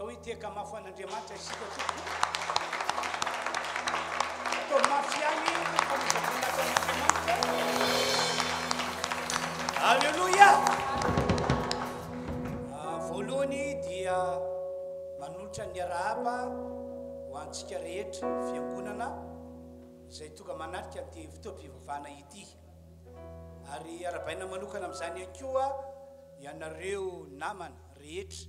atao hoe tia kamafo an'Andriamanitra isika tompoko atao mafy ihany Alleluia. Voalohany dia manolotra ny arahaba ho antsika rehetra fiangonana izay tonga manatrika amin'ity fotoam-pivavahana ity ary arabaina manokana amin'izany ihany koa ianareo namana rehetra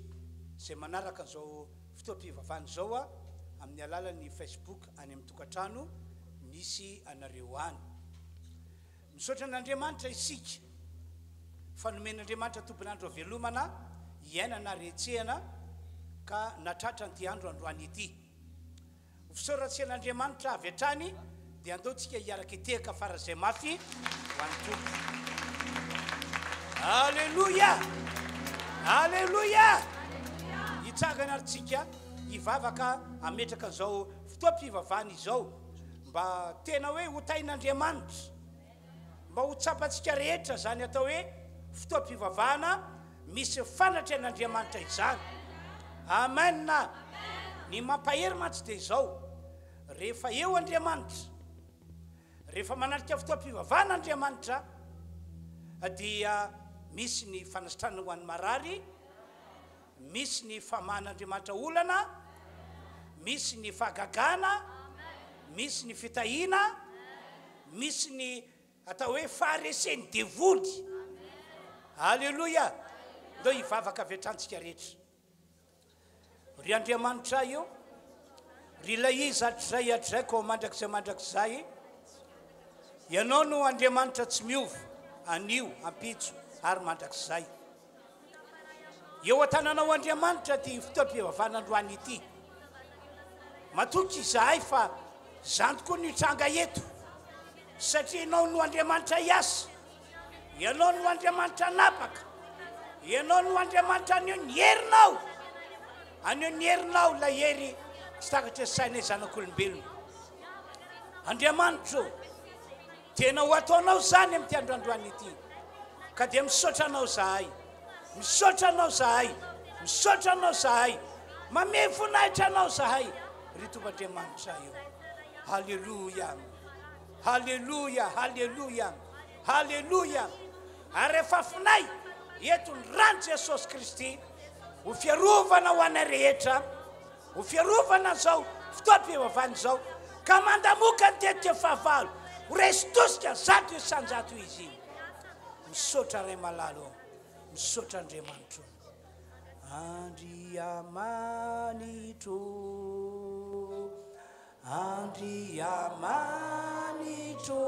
izay manaraka an'izao fotoam-pivavahana izao amin'ny alalan'ny Facebook any amin'ny tokantrano misy anareo any. Misaotra an'Andriamanitra isika fanomen'Andriamanitra tompon'andro velomana iainana retsehana ka natratra an'ity andro androany ity. Fisaoratsen'Andriamanitra avy hatrany dia andaontsika hiaraka itehaka farazay mafy ho an'ny tompo. Alleluia. Alleluia. Hitsangana aritsika hivavaka ametraka an'izao fotoam-pivavahana izao mba tena hoe ho tain'Andriamanitra, mba ho tsapantsika rehetra zany atao hoe fotoam-pivavahana misy fanatren'Andriamanitra izany. Amen. Ny mampahery mantsy dia izao, rehefa eo Andriamanitra, rehefa manarika fotoam-pivavahana Andriamanitra dia misy ny fanasitrana ho an'ny marary, misy ny famahan'Andriamanitra olana, misy ny fahagagana, misy ny fitahina, misy ny atao hoe faharesen'ny devoly. Alleluia. Ndao hivavaka avy hatrantsika rehetra. Ry Andriamanitra io, ry ilay izy hatrizay ko mandrakizay ianao no Andriamanitra tsy miova, anio ampitso ary mandrakizay. Eo an-tananao Andriamanitra ty fotoam-pivavahana androany ity. Matoky izahay fa zany tokoa ny tranga eto satria ianao no Andriamanitra iasa, ianao no Andriamanitra napaka, ianao no Andriamanitra anio ny herinao, anio ny herinao la hery tsy takatra sainay zanak'olombelona. Andriamanitra tena ho ataonao zany amin'ity androandroany ity ka dia misaotra anao zahay, misaotra anao zahay, misaotra anao zahay, mame voninahitra anao zahay ry Tompoandriamanitra io. Halleluia. Halleluia. Halleluia. Halleluia. Ary rehefa finay eto ny rano Jesosy Kristy ho fiarovana ho anay rehetra, ho fiarovana zao fotoam-pivavahana zao ka mandamoka ny tetika fahavalo ho resy tosika zato isanjato izy. Misaotra ray malalo, misaotra Andriamanitra. Andriamanitro, Andriamanitro,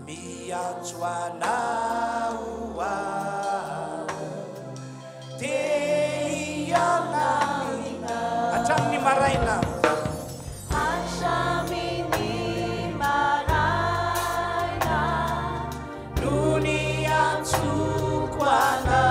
miantso anao aho, te hianamina hatramin'ny maraina. Hatramin'ny maraina no niantsoko anao,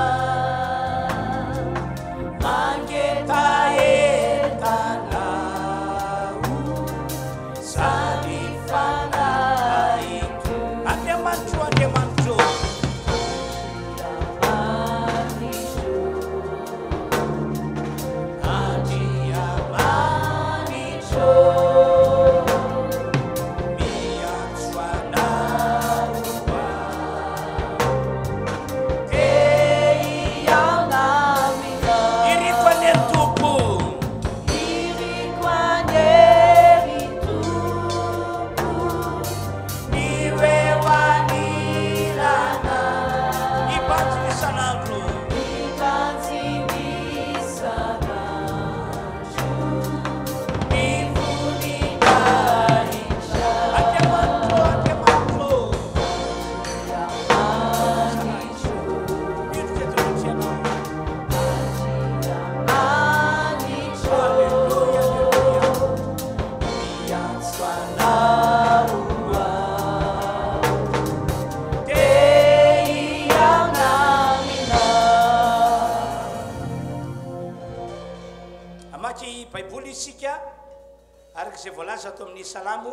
Arak'izay voalaza ato amin'ny Salamo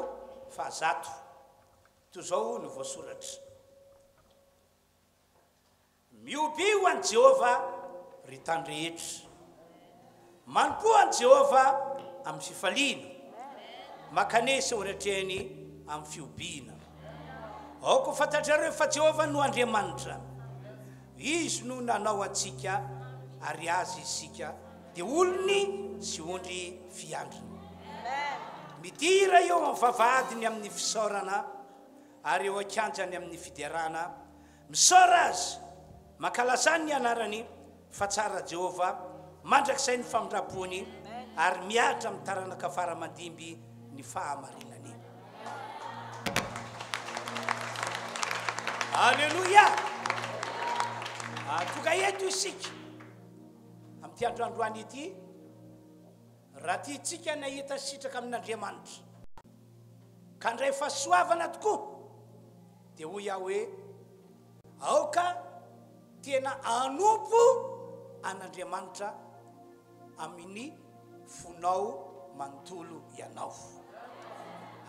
100 toy izao no voasoratra. Miobio an Jehova ry tany rehetra, manompoan Jehova amin'ny fifaliana makanesa oretreny amin'ny fiobiana aoko fantatrareo fa Jehova no Andriamanitra izy no nanao antsika ary azy isika dia olony sy ondry fiandriny midira eo amin'ny vavadiny amin'ny fisaorana ary eo akanjany amin'ny fiderana misaora azy mankalaza ny anarany fa tsara Jehova mandrakizay ny famindrapony ary miatra amin'ny taranaka faramandimby ny fahamarinany. Alleluia. Tonga eto isika amin'ny androandroany ity raha tiantsika nahita sitraka amin'Andriamanitra ka ndray fahasoavana tokoa dia hoy aho hoe aoka tena anompo an'Andriamanitra amin'ny fonao manontolo ianao.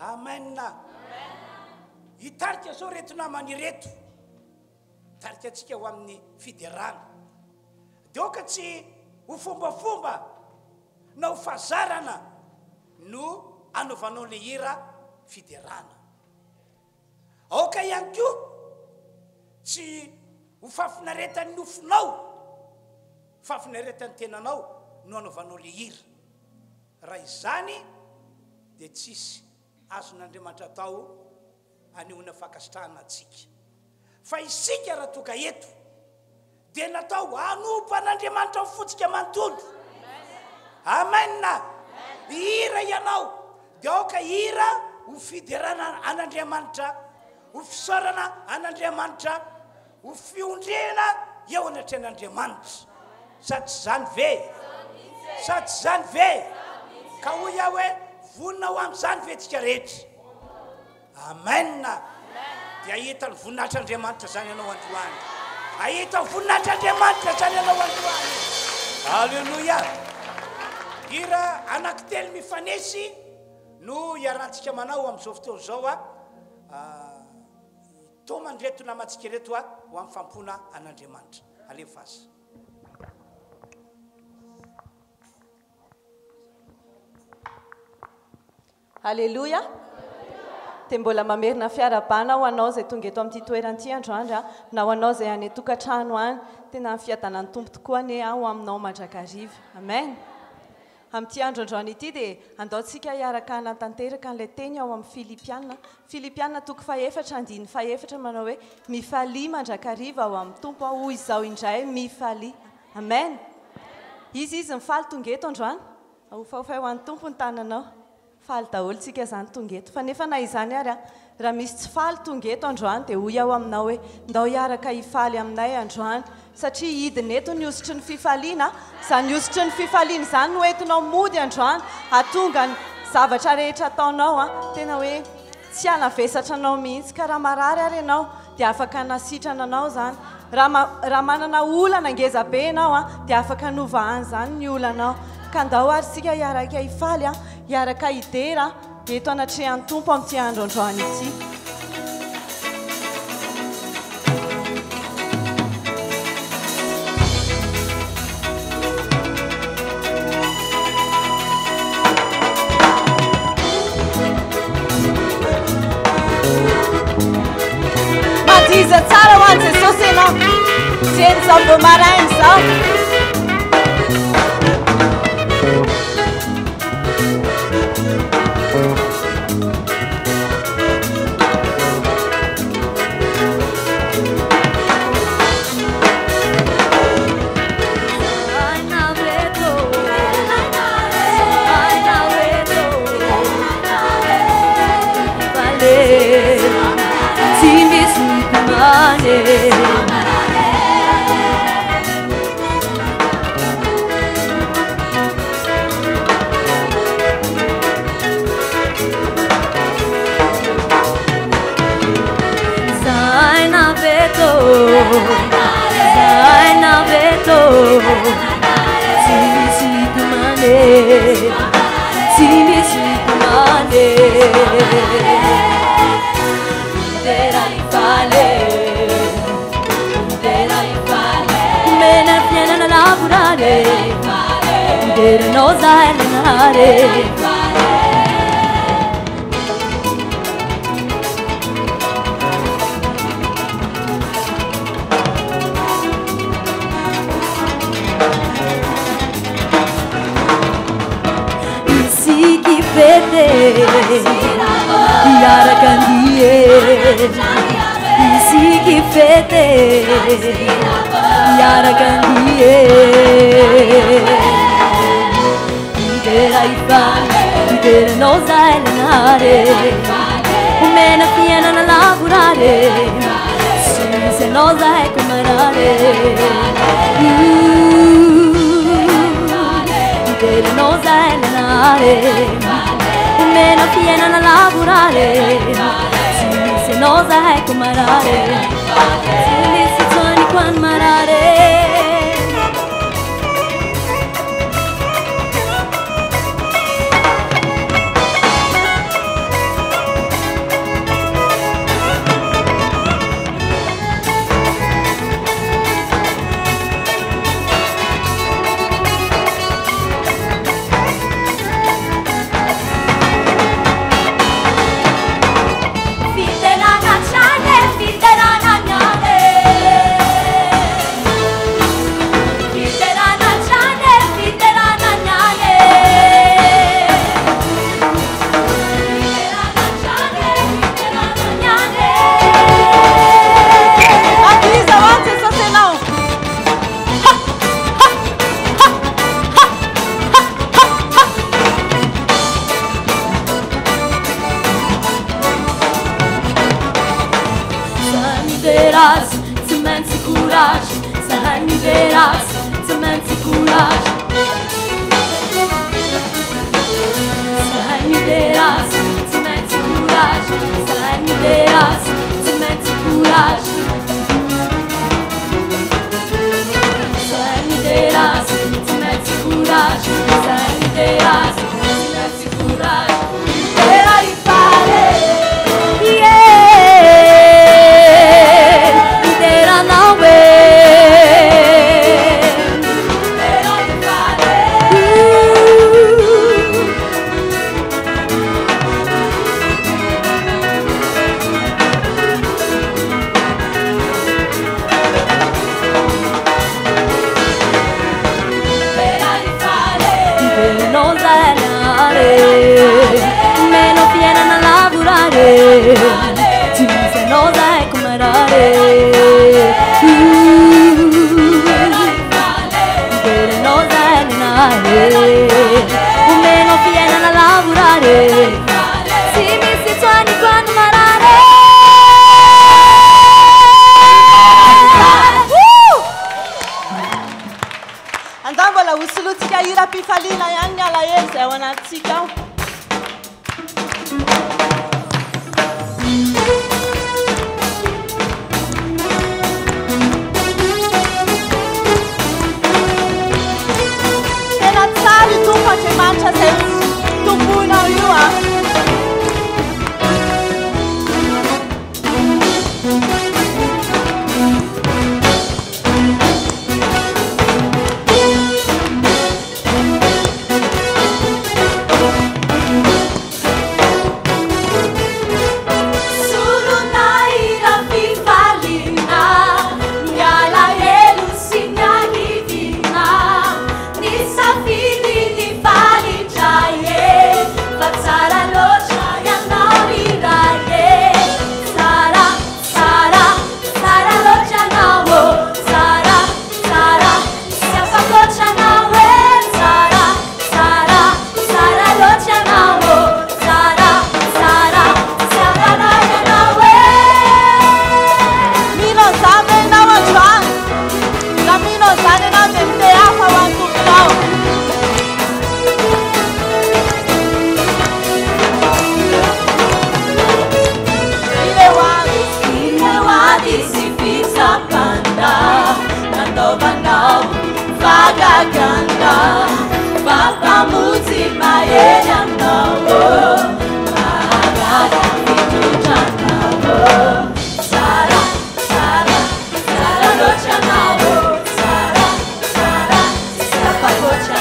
Amen. Hitarika zao reto namany reto tarika antsika ho amin'ny fiderana dia oka tsy ho fombafomba na ho fazarana no anaovanao le hira fiderana. Aoka ihany koa tsy ho fafinaretan'ny nofinao fafinaretan'ny tenanao no anaovanao le hira. Raha izany dia tsisy azon'Andriamanitra atao anehoana fakasitrahana antsika fa isika raha tonga eto dia natao hanompo an'Andriamanitra fotsika manontolo. Amen. Hira ianao dia aoka hira ho fiderana an'Andriamanitra ho fisaorana an'Andriamanitra ho fiondrena eo anatren'Andriamanitra sa tsy zany ve sa tsy zany ve ka hoy aho hoe vonina ho amin'izany ve tsika rehetra. Amen. Dia ahita ny voninahitr'Andriamanitra zany ianao androany ahita voninahitr'Andriamanitra zany ianao androany. Alleluia. Hira anankitelo mifanesy no iarantsika manao amin'izao fotoana zao tomany reto namantsika reto ho amin'ny fampona an'Andriamanitra. Alefazy. Alléluia. Dia mbola mamerina fiarabana ho anao izay tonga eto amin'ity toeran'ity androandro na ho anao izay any an-tokantrano any tena fiadanan'ny tompo tokoa ane ho aminao mandrakariva. Amen. Amin'ity androandroany ity dia andaontsika hiaraka hanatanteraka an'ilay teny ao amin'ny Filipiana toko 4:4 manao hoe mifalia mandrakariva ao amin'ny tompo hoy izao indray mifalia. Amen. Izy mifaly tonga eto androany ahofahofay ho an'ny tompo ny tananao faly daholo tsika zany tonga eto fa nefa na izany ary raha misy tsy faly tonga eto androany dia hoy aho aminao hoe ndao hiaraka hifaly aminay androany satria hidiny eto ny osotry ny fifaliana zany osotry ny fifaliana zany no entinao mody androany hatonga ny zavatra rehetra ataonao tena hoe tsy hanavesatra anao mihitsy ka raha marary ary ianao dia afaka nasitrana anao zany raha manana olana ngeza be ianao dia afaka novahany zany ny olanao ka ndao ary sika hiaraka hifaly hiaraka hidera eto anatrehan'ny tompo amin'ity androandroany ity. Madiza tsara ho an'i Jesosy ianao jeny zao mbo maraina zao. Terenosa elenare Isiki fete Yara kandie Isiki fete Yara kandie Terenosa elenare Umena piena na lavorare Se nosa è comanare Terenosa elenare Umena piena na lavorare Se nosa è comanare Se mi si suoni quan marare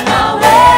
Nawe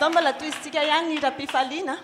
atao mbola toisintsika ihany ny hira-pifaliana.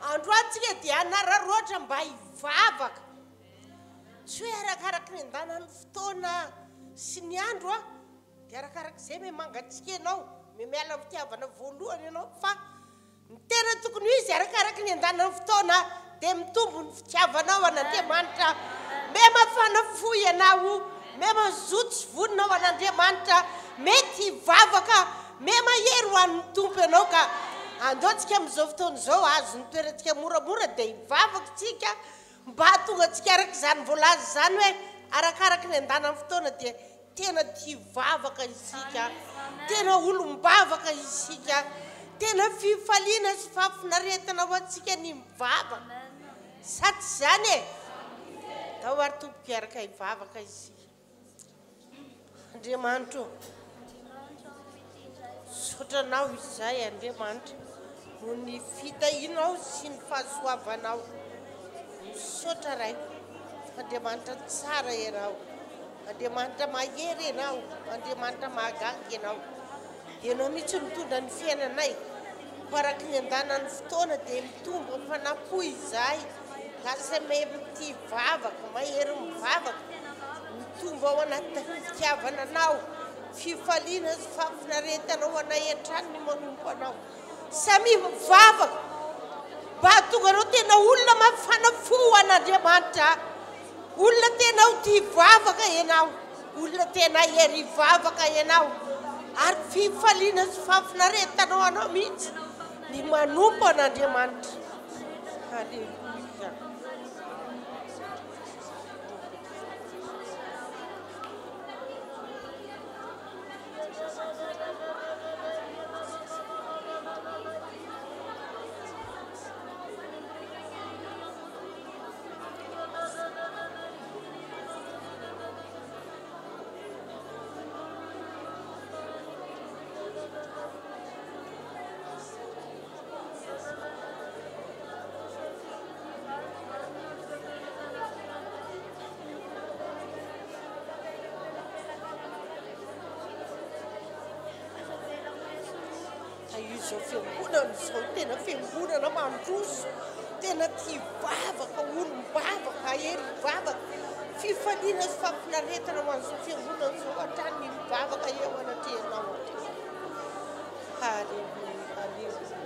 Androatsika dia nararoatra mba hivavaka. Tsy hoe arakaraka ny andanany fotoana sy ny andro dia arakarak'izay me mangatsika ianao, me miala fitiavana voalohany ianao fa ny tena tokony ho izy arakaraka ny andanany fotoana dia mitombo ny fitiavanao an'Andriamanitra. Me mafana fo ianao me mazoto sy vonina ho an'Andriamanitra mety hivavaka me mahery ho an'ny tompo ianao ka andaontsika amin'izao fotoana izao azo ny toerantsika moramora dia hivavaka tsika mba hahatonga antsika araka izany voalaza izany hoe arakaraky ny andanan'ny fotoana dia tena tia hivavaka isika tena olombavaka isika tena fifaliana sy fafinaretana ho antsika ny mivavaka sa tsy izany e tao ary tompoka araka hivavaka isika Andriamanitra sotranao izay Andriamanitra no ny fitahinao sy ny fahasoavanao misaotra raiko Andriamanitra tsara ianao Andriamanitra mahery ianao Andriamanitra mahagaga ianao ianao mihitsy mitondra ny fiainanay ho araky ny andanan'ny fotoana dia mitombo ny fanapo izahay lasa mety hivavaka mahery mivavaka mitombo ao anaty fitiavana anao fifaliana sy fafinaretanao anay an-trano ny manompo anao samy mivavaka mba hahatonga anao tena olona mafana fo an'Andriamanitra olona tena ho tia hivavaka ianao olona tena hery hivavaka ianao ary fifaliana sy fafinaretanao anao mihitsy ny manompo an'Andriamanitra Halleluja izao fiangonana izao tena fiangonana mandroso tena tia hivavaka olombavaka hery hivavaka fifaliana sy fampinaretana ho an'izao fiangonana izao hatrany mivavaka eo anatrehanao Halleluja Halleluja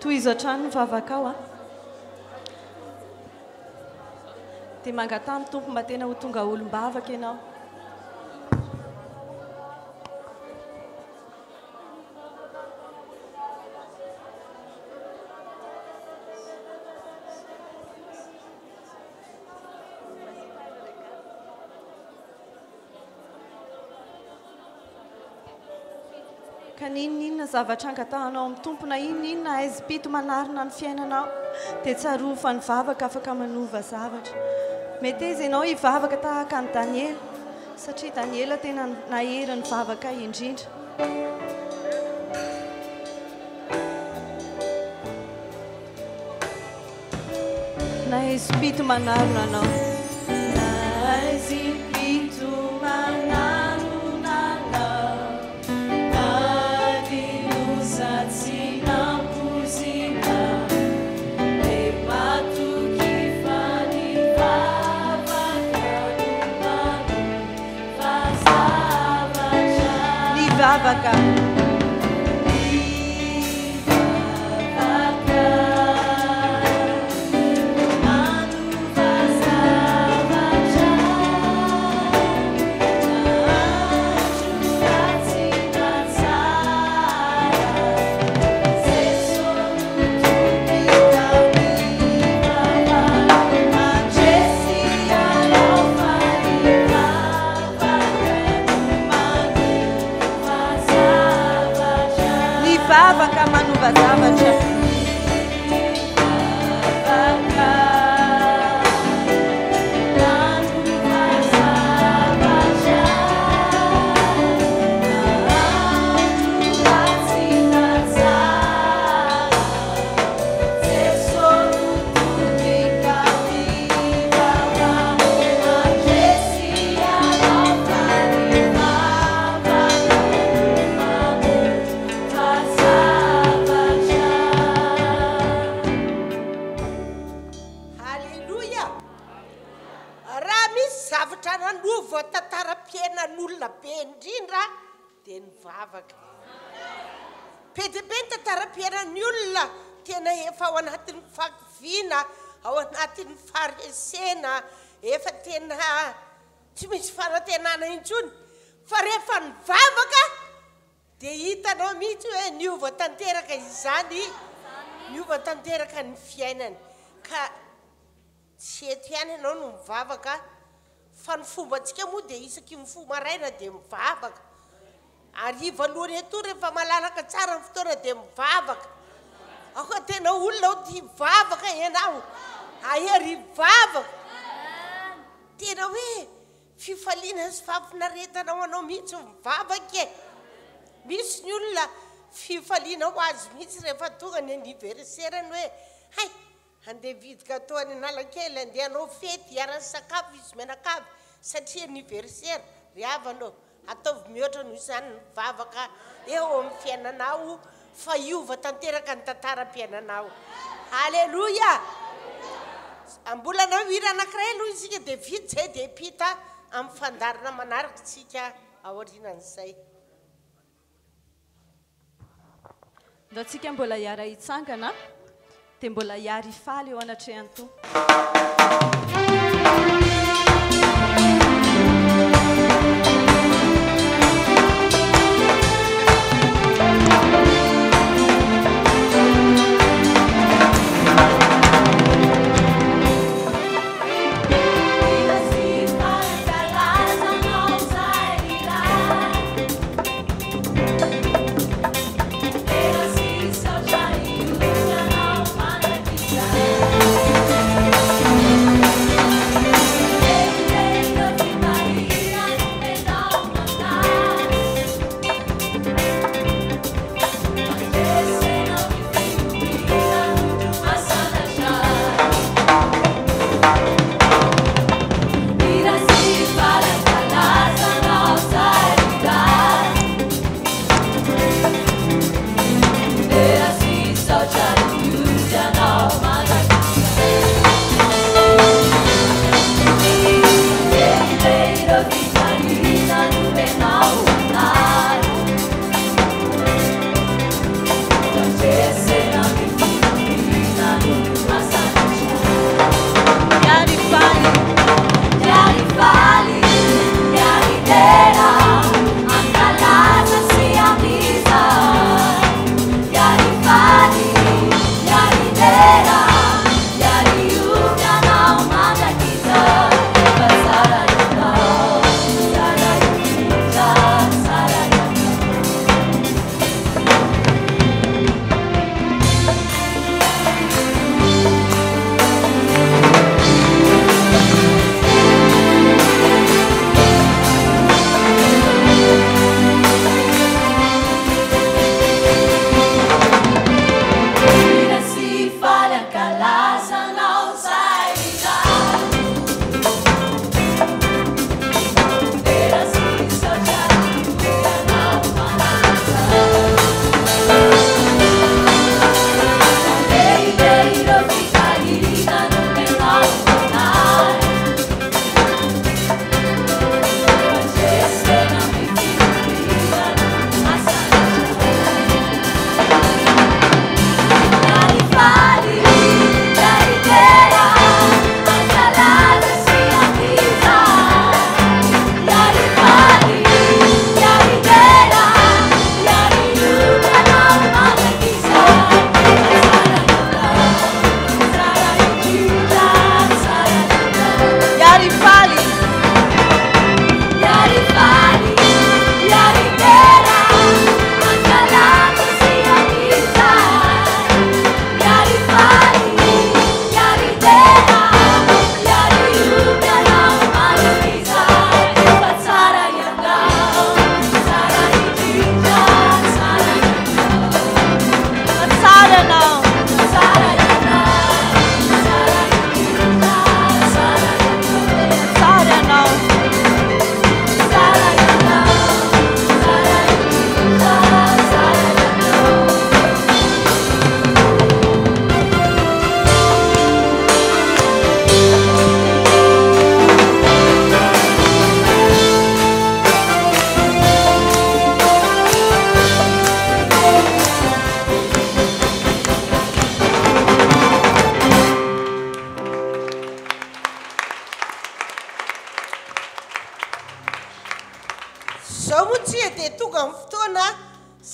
tohizo hatrany mivavaka ao a dia mangatany tompo mba tena ho tonga olombavaka ianao ka ninninona zavatra angatahanao amin'ny tompona inninona aizy-pito manarina ny fiainanao dia tsaroa fa ny vavaka afaka manova zavatra mety izy ianao hivavaka tahaka ny Daniela satria Daniela tena nahery ny vavaka indrindra na aizy-pito manarona anao vavaka vavaka manova zavatra Pedipenta tarapiana ny olona tena efa ao anatin'ny fakiviana ao anatin'ny farisena efa tena tsy misy fanantenana intsony fa rehefa ny vavaka dia hitanao mihitsy hoe niova tanteraka izany niova tanteraka ny fiainany ka tsy eto ihany ianao no mivavaka fa ny fombantsika moa dia isaky ny FOMARAINA dia mivavaka hariva alohany eto rehefa malalaka tsara ny fotoana dia mivavaka ako tena olona ho tia vavaka ianao ahery vavaka tena hoe fifaliana sy fafinaretanao anao mihitsy mivavaka e misy ny olona fifaliana ho azy mihitsy rehefa tonga ny anniversaireny hoe hay andeha vidika atao any Analakely andeha anao fety hiarany sakafo izy menakavy satria anniversaire ry havanao ataovy mihoatra noho izany ny vavaka eo amin'ny fiainanao fa iova tanteraka ny tantaram-piainanao halleloia ambolanao hira anankiray aloha isika dia vita zay dia pita amin'ny fandarina manaraka tsika aorianan'izay ndao tsika mbola hiara hitsangana dia mbola hiary faly eo anatrehany-to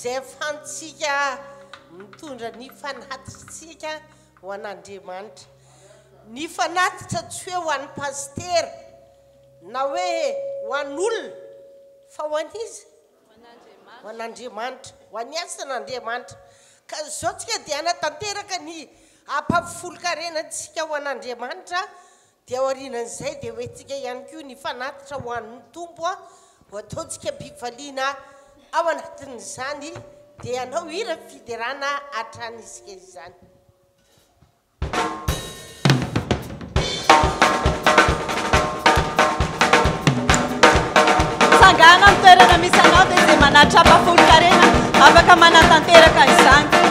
zay fantsika mitondra ny fanatitsika ho an'Andriamanitra. Ny fanatitra tsy hoe ho an'ny pastera na hoe ho an'olona fa ho an'izy ho an'Andriamanitra, ho an'ny asan'Andriamanitra. Ka zao tsika dia anatanteraka ny ampavifolo-karenantsika ho an'Andriamanitra dia aorianan'izay dia hoentsika ihany koa ny fanatitra ho an'ny tompo ho ataontsika mpifaliana ao anatin'izany dia anao hira fiderana hatrany isika izany. Sangana amin'ny toerana misy anao dia izay manatra ampafolo-karena afaka manatanteraka izany.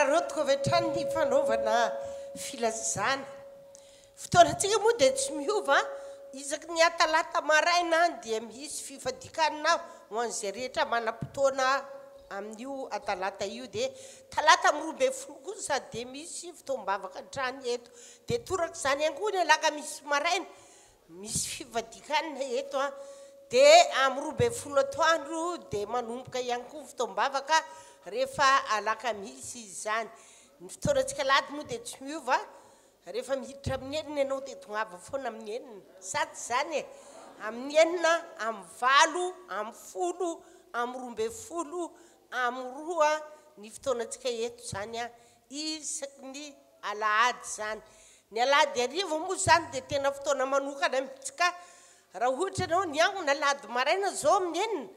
rotiko avy hatrany ny fanaovana filazana fotoanatsika moa dia tsy miova isaky ny Talata maraina dia misy fifadikanina ho an'izay rehetra manam-potoana amin'io Talata io dia Talata amin'ny 12 kosa dia misy FOTOAM-BAVAKA trany eto dia toraka izany angony Alakamisy maraina misy fifadikanina eto dia amin'ny 12 atoandro dia manomboka ihany koa FOTOAM-BAVAKA rehefa Alakamisy izany ny fotoanantsika lahady moa dia tsy miova rehefa miditra amin'ny enina ianao dia tongava foana amin'ny enina sady izany amin'ny enina amin'ny valo amin'ny folo amin'ny 12 amin'ny roa ny fotoanantsika eto zany isaky ny Alahady zany ny Alahady hariva moa zany dia tena fotoana manokana mihitsika raha ohatra ianao niangona Alahady maraina zao amin'ny enina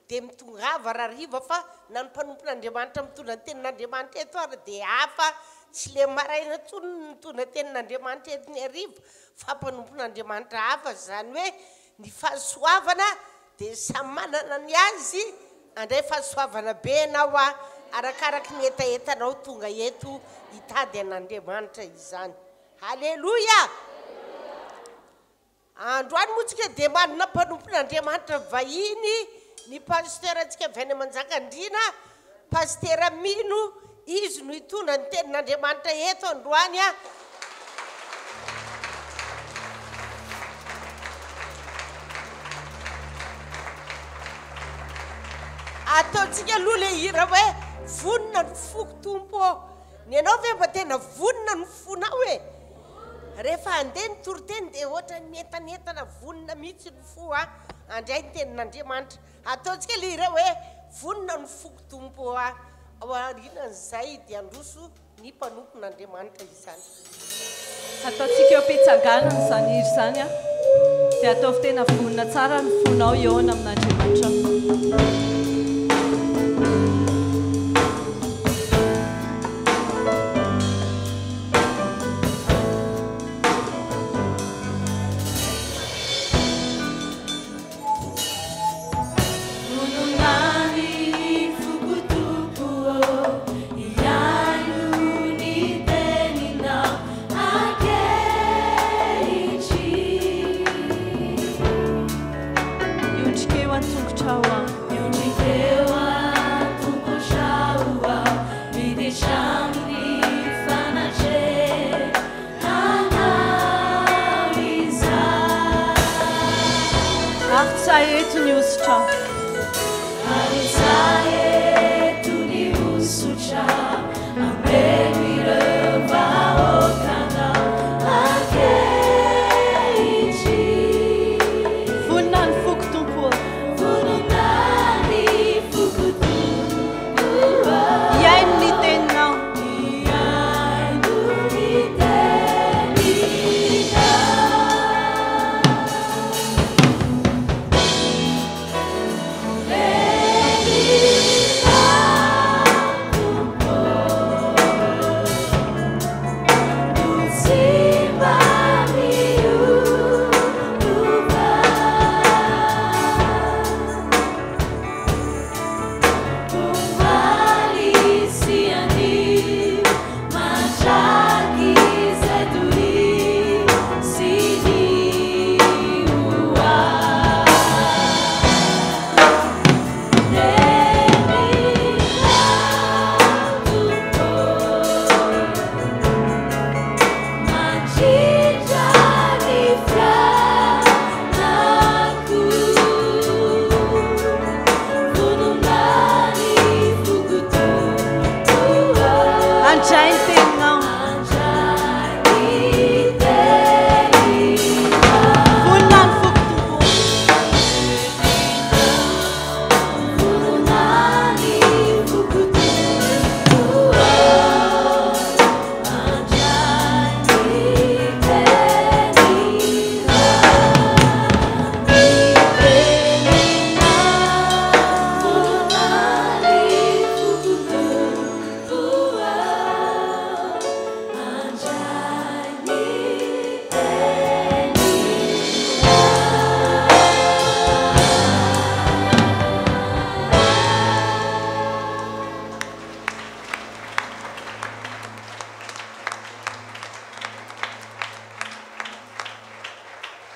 dia mitongava raha hariva fa na ny mpanompon'Andriamanitra mitondra ny tenin'Andriamanitra eto ary dia hafa tsy le maraina tsony mitondra tenin'Andriamanitra eto ny hariva fa mpanompon'Andriamanitra hafa zany hoe ny fahasoavana dia samy manana ny azy andray fahasoavana be ianao arakaraky ny etaetanao tonga eto hitady an'Andriamanitra izany. Haleloia! Androany moa tsika dia manana mpanompon'Andriamanitra vahiny ny pasitera antsika avy any Manjakandriana pasitera Mino izy no hitondra ny tenin'Andriamanitra eto androany ataontsika aloha le hira hoe vonona ny foko tompo ny anao ve mba tena vonona ny fonao rehefa andeha ny toroteny dia ohatra ny entanentana vonona mihitsy ny fo andray ny tenin'Andriamanitra ataontsika le hira hoe vonona ny foko tompo ao aorianan'izay dia androso ny mpanompon'Andriamanitra izany. Ataontsika eo am-pitsangana izany hira izany dia ataovy tena vonona tsara ny fonao eo amin'Andriamanitra.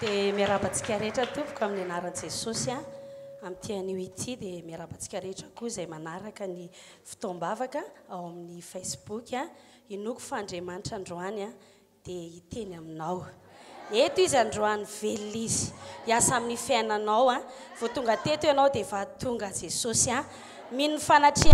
dia miarabantsika rehetra tompoko amin'ny anaran'i Jesosy a amin'ny tian'io ity dia miarabantsika rehetra koa izay manaraka ny fotoam-bavaka ao amin'ny Facebook a inoko fa Andriamanitra androany a dia hiteny aminao eto izy androany velona izy hiasa amin'ny fiainanao a vao tonga teto ianao dia efa tonga Jesosy a mino fanatria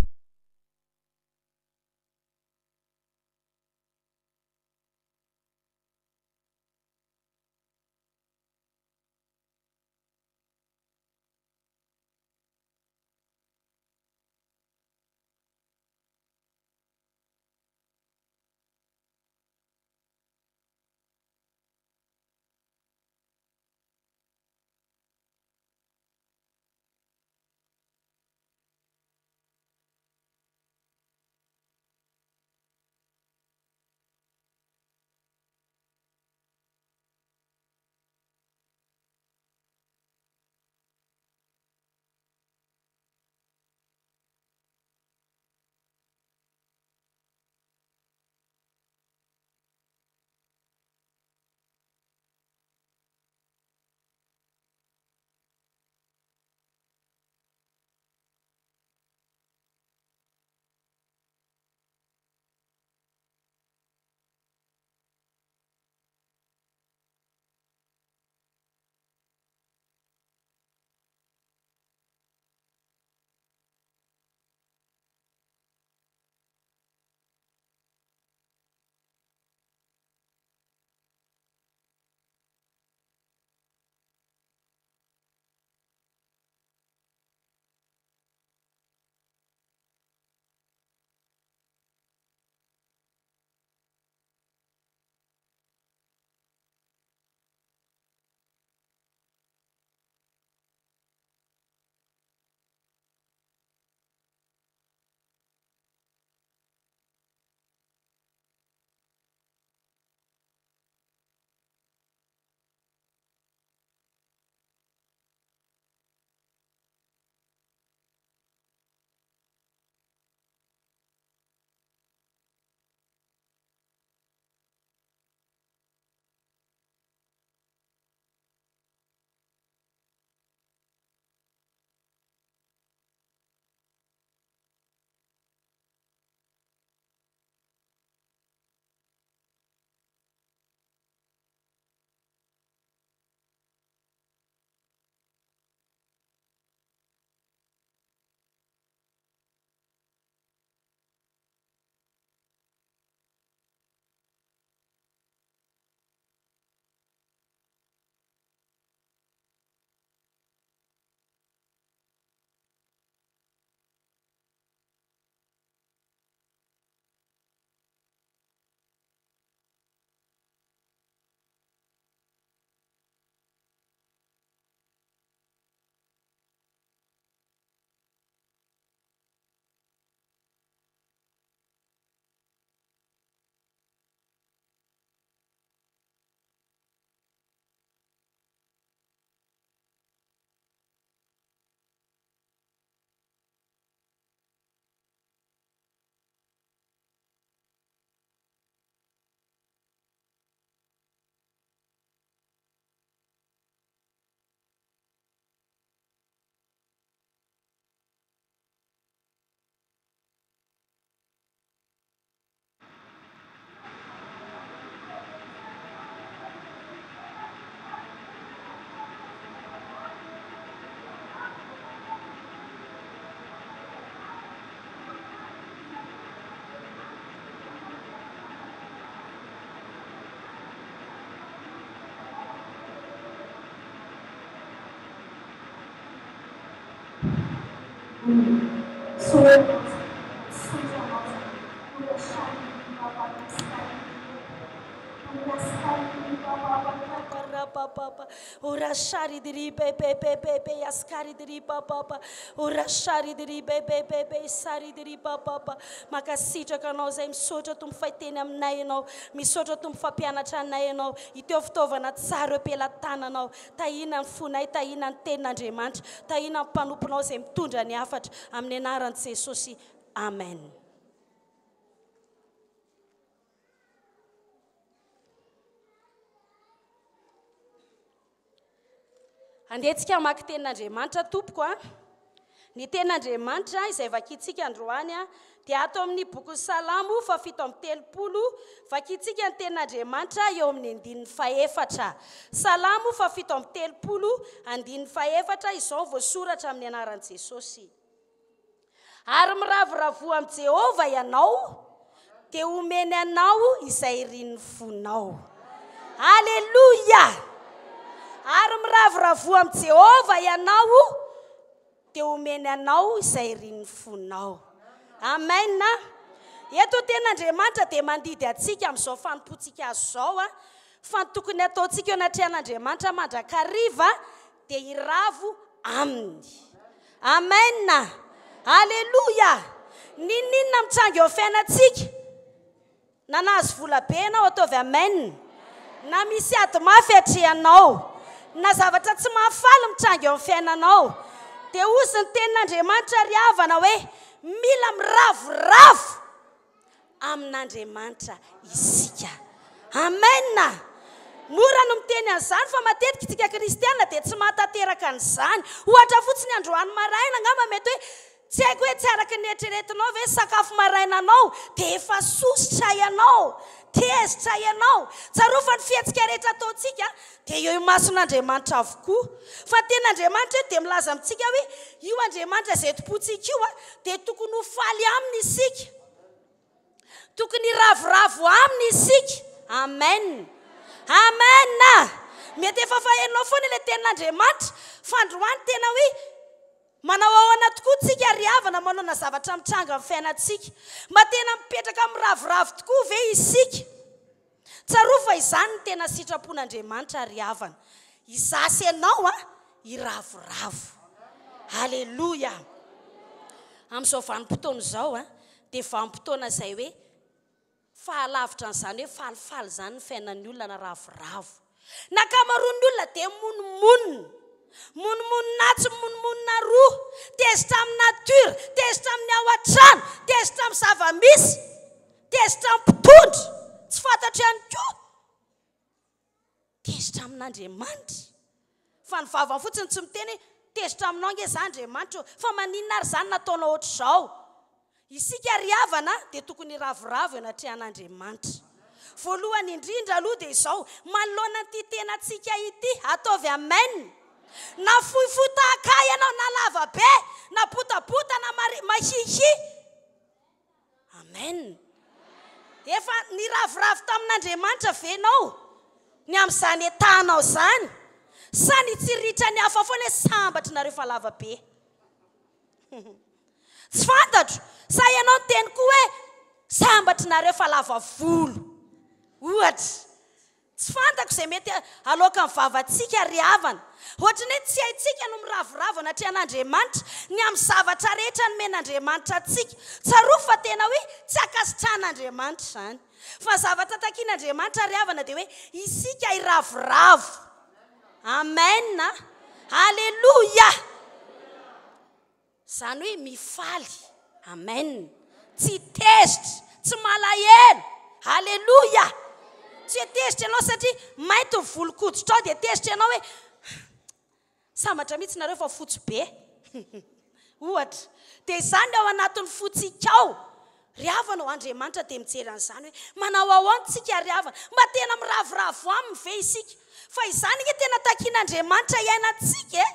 ora shari diri be yaskari diri papa ora shari diri be sari diri papa makasitraka anao zay misaotra tompoko fahiteny aminay ianao misaotra tompoko fampianatra anay ianao iteo fitaovana tsara am-pelantananao tahina ny fonay tahina ny tenin'Andriamanitra tahina ny mpanomponao zay mitondra ny hafatra amin'ny anaran'i Jesosy amen. Andehantsika maka tenin'Andriamanitra tompoko a. Ny tenin'Andriamanitra izay vakiantsika androany a dia ato amin'ny boky Salamo 7:30 vakiantsika ny tenin'Andriamanitra eo amin'ny 9:4. Salamo 7:30 9:4 izao voasoratra amin'ny anaran'i Jesosy. Ary miravoravo amin'ny Jehova ianao dia omeny anao izay rin'ny fonao. Halleluja! Ary miravoravo amin'ny Jehova ianao dia omeny anao izay rin'ny fonao. Amen. Eto tenin'Andriamanitra dia mandidy atsika amin'izao fanompoantsika azo zao a. Fa ny tokony ataontsika eo anatrehan'Andriamanitra mandrakariva dia iravo aminy. Amen. Halleluja! Ninona mitsangy eo fiainantsika? Na nahazo vola be ianao ataovy amen. Na misy ady mafy atrehanao. Na zavatra tsy mahafaly mitsangy eo amin'ny fiainanao. Dia ozy ny tenin'Andriamanitra ry havana hoe mila miravoravo amin'Andriamanitra isika. Amen. Mora no miteny an'izany fa matetika isika kristiana dia tsy mahatateraka an'izany. Ohatra fotsiny androany maraina angamba mety hoe tsy haiko hoe tsy araka ny eritreretinao ve sakafo marainanao dia efa sositra ianao, tezitra ianao. Tsarofa ny fiatsika rehetra ataontsika dia eo mason'Andriamanitra avokoa. Fa tenin'Andriamanitra dia milaza amintsika hoe io Andriamanitra izay tompontsika io dia tokony ho faly aminy isika. Tokony ravoravo aminy isika. Amen. Amen. Mety efa fahenao foana ilay tenin'Andriamanitra fa androany tena hoe manao ahoana tokoa tsika ry havana manao zavatra mitranga amin'ny fiainantsika. Mba tena mipetraka miravoravo tokoa ve isika? Tsarofa izany ny tena sitrapon'Andriamanitra ry havana. Izasy ianao iravoravo. Halleluja. Amin'izao vanim-potoana izao dia vanim-potoana izay hoe fahalavitra n'izany hoe falifaly zany ny fiainan'ny olona na ravoravo. Nakamaroan'ny olona dia monomonina. Monomonina tsy monomonina roa. Tezitra amin'ny natiora, tezitra amin'ny ao an-trano, tezitra amin'ny zava-misy, tezitra amin'ny mpitondra. Tsy fantatra ihany koa. Tezitra amin'Andriamanitra. Fa ny vavany fotsiny tsy miteny tezitra aminao nge za Andriamanitra fa maninona ary zany nataonao ohatr'izao. Isika ry havana dia tokony ravoravo eo anatrehan'Andriamanitra. Voalohany indrindra aloha dia izao manoloana ity tenantsika ity ataovy amen. Na fohifotaka ianao na lava be na botabota na mahihi. Amen. Efa niravoravo tamin'Andriamanitra venao ny amin'izany etanao zany. Sa ny tsiritra ny hafa foana sambatra nareo fa lava be. Tsy fantatro. Sa ianao teny koa hoe sambatra nareo fa lava volo. Ohatra. Tsy fantako izay mety aloka ny vavantsika ry havana. Ohatrany hoe tsy haintsika no miravoravo anatrehan'Andriamanitra ny amin'ny zavatra rehetra nomen'Andriamanitra antsika. Tsarofa tena hoe tsy akasitran'Andriamanitra izany. Fa zavatra takian'Andriamanitra ry havana dia hoe isika iravoravo. Amen. Halleluja. Izany hoe mifaly. Amen. Tsy tezitra, tsy malahelo. Halleluja. Tsy tezitra ianao satria mainty ny volo-koditra ao dia tezitra ianao hoe sambatra mihitsy nareo fa fotsy be. Ohatra. Dia izany ao anatin'ny fotsika ao. Ry havana ao Andriamanitra dia mijery an'izany hoe manao ahoana tsika ry havana. Mba tena miravoravo aminy ve isika. Fa izany nge tena takian'Andriamanitra iainantsika.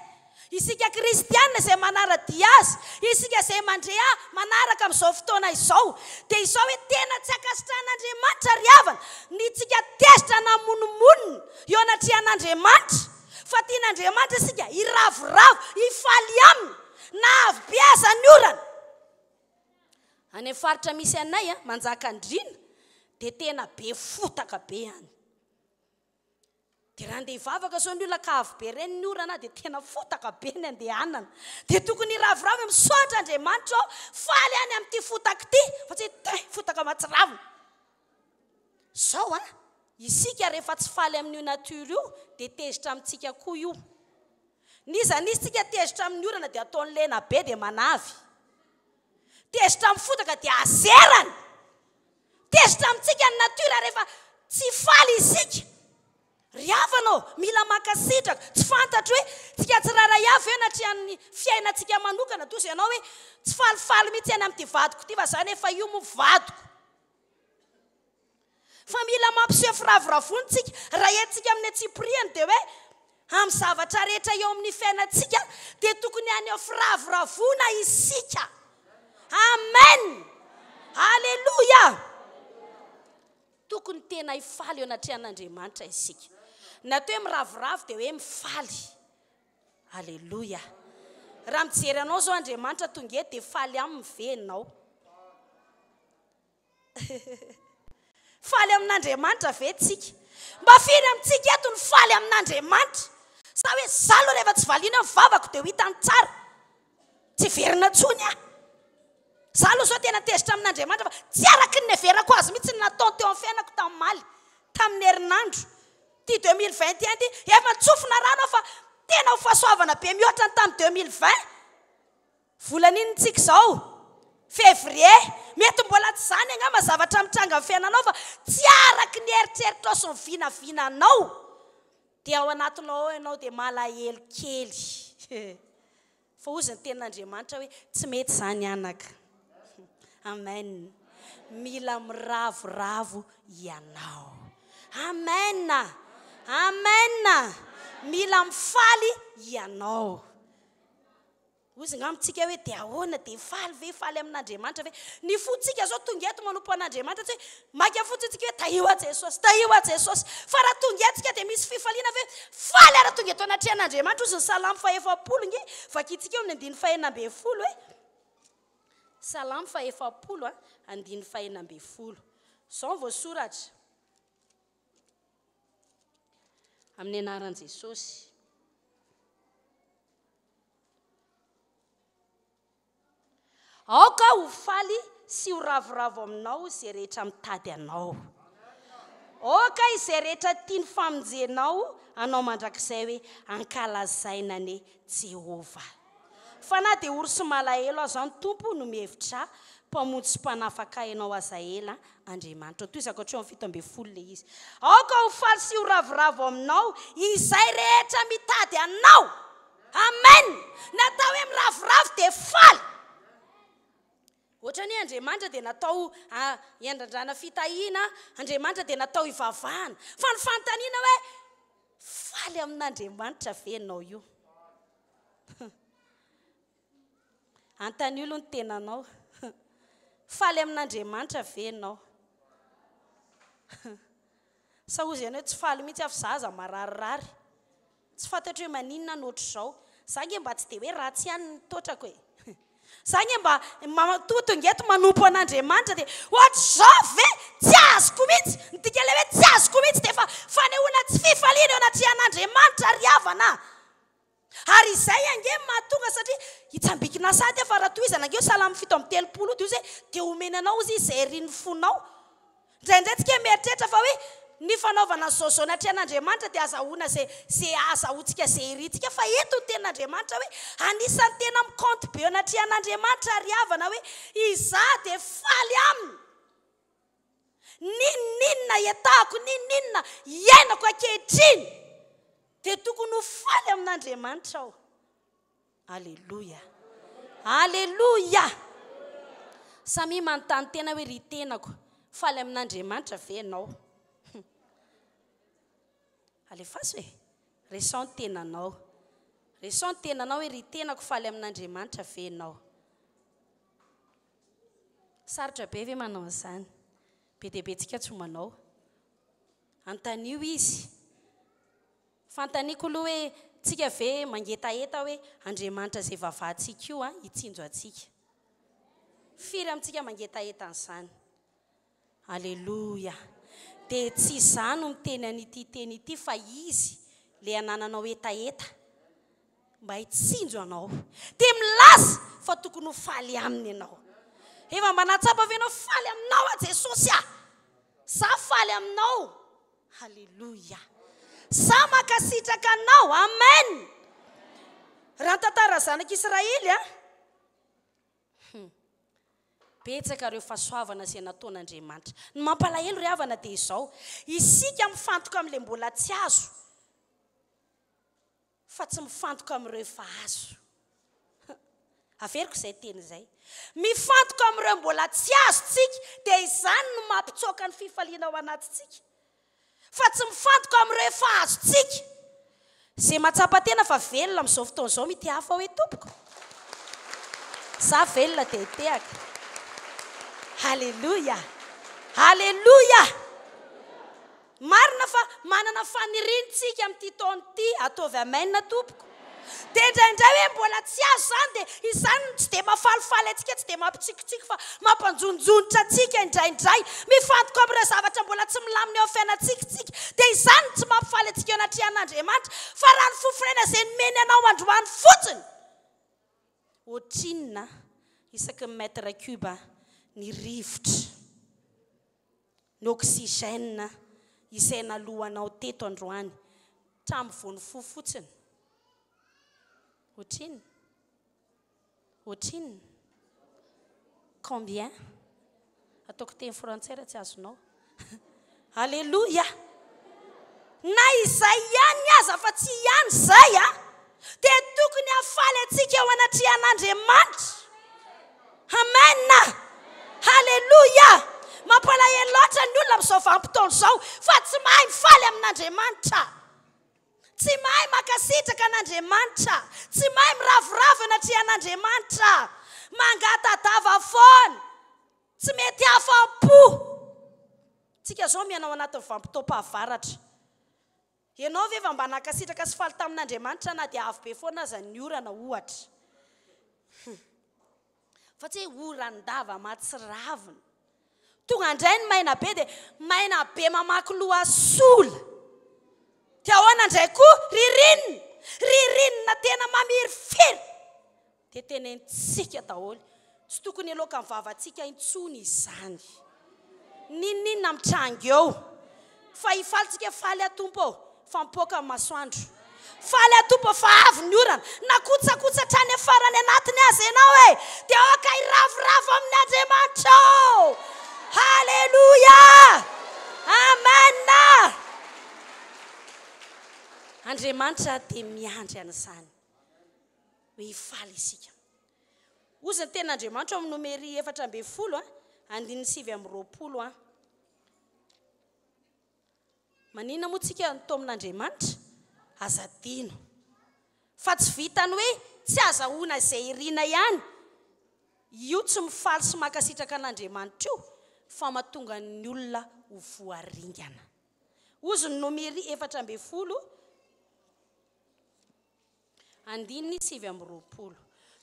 Isika kristianina izay manara-dia azy. Isika izay mandre manaraka amin'izao fotoana izao. Dia izao hoe tena tsy akasitran'Andriamanitra ry havana. Ny tsika tezitra na monomonina eo anatrehan'Andriamanitra. Fa tian'Andriamanitra isika iravoravo, ifaly aminy. Na avy be aza ny orana. Any amin'ny faritra misy anay Manjakandriana dia tena be fotaka be any. Dia raha andeha hivavaka zao ny olona ka avy be ireny ny orana dia tena fotaka be ny andehanana. Dia tokony ravoravo misaotra Andriamanitra ao faly any amin'ity fotaka ity fa tsy fotaka matsiravina. Zao isika rehefa tsy faly amin'io natiora io dia tezitra amintsika koa io. Niza nisika tezitra amin'ny orana dia ataony lena be dia manavy. Tezitra amin'ny fotaka dia azerany. Tezitra amintsika ny natiora rehefa tsy faly isika. Ry havana anao mila makasitraka tsy fantatro hoe tsika tsiraray avy eo natrean'ny fiainantsika manokana toy izay ianao hoe tsy falifaly mihitsy any amin'ity vadiko ty fa zany efa io mo vadiko fa mila mampiseho firavoravontsika raha entsika amin'ny atsipriany dia hoe amin'ny zavatra rehetra eo amin'ny fiainantsika dia tokony any firavoravona isika. Amen. Halleluja. Tokony tena hifaly eo anatrehan'Andriamanitra isika. Natao hoe miravoravo dia hoe mifaly. Halleluja. Raha mijery anao zao Andriamanitra tonga eto dia faly amin'ny venao. Faly amin'Andriamanitra ve tsika? Mba firy amintsika eto ny faly amin'Andriamanitra? Sa hoe zalo rehefa tsy valiana ny vavako dia ho hitany tsara. Tsy verina tsony aho. Zalo zao tena tezitra amin'Andriamanitra fa tsy araky ny neverako azy mihitsy natao teo amin'ny fiainako tamin'ny tamin'ny herinandro. Ty 2021 ty efa tsofina rano fa tena ho fahasoavana be mihoatra ny tamin'ny 2020. Volan'iny tsika zao février, mety mbola tsy zany angamba zavatra mitranga amin'ny fiainanao fa tsy araky ny eritreritranao sy ny vinavinanao dia ao anatinao ianao dia malahelo kely. Fa hozy ny tenin'Andriamanitra hoe tsy mety zany anaka. Amen. Mila miravoravo ianao. Amen. Amen. Mila mifaly ianao. Hozy ngamitsika hoe dia ahoana dia faly amin'Andriamanitra ve? Ny fotsika zao tonga eto manompo an'Andriamanitra tsy maika fotsitsika hoe taio a Jesosy, taio a Jesosy. Fa raha tonga eto tsika dia misy fifaliana ve faly raha tonga eto anatrehan'Andriamanitra hozy ny Salamo 140 nge vakitsika eo amin'ny 9:40 hoe Salamo 140 9:40. Zao voasoratra amin'ny anaran'i Jesosy. Aoka ho faly sy ho ravoravo aminao izay rehetra mitady anao. Aoka izay rehetra tiany famonjenao anao mandrakizay hoe ankalazaina ny Jehova. Fa na dia ory sy malahelo aza ny tompo no mihevitra mpamonjy sy mpanafaka ianao aza ela Andriamanitra. Toy izaka hatreo amin'ny 17 le izy. Aoka ho faly sy ho ravoravo aminao izay rehetra mitady anao. Amen. Natao hoe miravoravo dia faly. Ohatra ny Andriamanitra dia natao hiandrandrana fitahiana, Andriamanitra dia natao hivavahana. Fa ny fanontaniana hoe faly amin'Andriamanitra ve ianao io? Antany olo ny tenanao. Faly amin'Andriamanitra ve ianao? Sa hozy ianao tsy faly mihitsy afa zaza mararirary. Tsy fantatro hoe maninona noatr'izao. Zange mba tsy dia hoe ratsy ihany ny totrako e. Zange mba tonga eto manompo an'Andriamanitra dia ohatr'izao ve tsy azoko mihitsy. Nidika ilay hoe tsy azoko mihitsy dia efa fanehoana tsy fifaliana eo anatrehan'Andriamanitra ry havana. Ary izay ange mahatonga satria hitsambikina sady fa raha toy izy anange Salamo 7:30 dia dia omenanao izy izay rin'ny fonao. Indraindray tsika mieritreritra fa hoe ny fanaovana zao natrehan'Andriamanitra dia azahoana zay azahoantsika zay irintsika fa eto ny tenin'Andriamanitra hoe anisan'ny tena mikonty be natrehan'Andriamanitra ry havana hoe izaho dia faly aminy. Ninona iatahako, ninona iainako ankehitriny dia tokony ho faly amin'Andriamanitra aho. Alleluja. Alleluja. Samy manontany tena hoe ry tenako faly amin'Andriamanitra ve ianao? Alefasy hoe resaony tenanao. Resaony tenanao hoe ry tenako faly amin'Andriamanitra ve ianao? Sarotra be ve manao an'izany? Be dia be tsika tsy manao. Antanio izy. Fantaniako aloha hoe tsika ve mangetaeta hoe Andriamanitra izay vavahantsika io hitsinjo antsika. Firy amintsika mangetaeta an'izany. Alleluja. Dia tsy izany no miteny an'ity teny ity fa izy le anananao etaeta mba hitsinjo anao. Dia milaza fa tokony ho faly aminy ianao. Efa mba natsapa ve ianao faly aminao a Jesosy a? Za faly aminao. Alleluja. Za makasitraka anao. Amen. Raha tantara zanak'Israely betsaka ireo fahasoavana izay nataon'Andriamanitra. Ny mampalahelo ry havana dia izao. Isika mifantoka amin'ilay mbola tsy azo fa tsy mifantoka amin'ireo fa azo. Averiko izay teny izay. Mifantoka amin'ireo mbola tsy azotsika dia izany no mampitsoaka ny fifaliana ao anatintsika. Fa tsy mifantoka amin'ireo fa azotsika. Izay matsapa-tena fa velona amin'izao fotoana izao mity hafa hoe tompoko. Za velona dia hitehaka. Halleluja. Halleluja. Marina fa manana fanirinitsika amin'ity taona ity ataovy amaina tompoko. Dia indraindray hoe mbola tsy azo izany dia izany tsy dia mafalifaly antsika, tsy dia mampitsikitsiky fa mampanjonjonitra antsika indraindray. Mifantoka amin'ireo zavatra mbola tsy milamina eo fiainantsika dia izany tsy mampifaly antsika eo anaty an'Andriamanitra. Fa raha ny fofona izay nomeny anao androany fotsiny. Ohatrinona isaky ny mètre cube ny rivotra, ny oxygène izay nalohanao teto androany tamin'ny voany fo fotsiny. Ohatrinona? Ohatrinona? Combien? Ataoko teny frantsay raha tsy azonao. Alléluia. Na izay ihany aza fa tsy ihany izay dia tokony hafaly antsika ao anaty an'Andriamanitra. Amen. Halleluja. Mampalahelo loatra ny olona amin'izao vanim-potoana izao fa tsy mahay mifaly amin'Andriamanitra. Tsy mahay makasitraka an'Andriamanitra. Tsy mahay miravoravo anaty an'Andriamanitra. Mangatadava foana. Tsy mety hafa-po. Tsika izao mianao anatin'ny vanim-potoam-pahavaratra. Ianao ve mba nakasitraka sy faly tamin'Andriamanitra na dia avo be foana aza ny orana ohatra. Fa tsy hoe oran-dava matsiravina. Tonga indray ny maina be dia maina be mamaky loha sola. Dia ahoana indray koa ririnina. Ririnina tena mamirifiry. Dia tenentsika daholo. Tsy tokony aloka ny vavantsika intsony izany. Ninina mitrango eo. Fa hifalitsika faly atompo. Fa mipoaka amin'ny masoandro. Faly atompo fa avy ny orana. Na kotsakotsa trany afarany anatiny azy ianao e. Dia oka iravoravo amin'ny Andriamanitra. Halleluja. Amen. Andriamanitra dia miandry an'izany. Hoe hifaly isika. Ozy ny ten'Andriamanitra amin'ny nomeri 4:20 (9:20). Manina moa tsika nytao amin'Andriamanitra? Azadino. Fa tsy vitany hoe tsy azahoana izay irina ihany. Io tsy mifaly sy makasitraka an'Andriamanitra io fa mahatonga ny olona ho voaringana. Ozy ny nomeri 4:20 (9:20).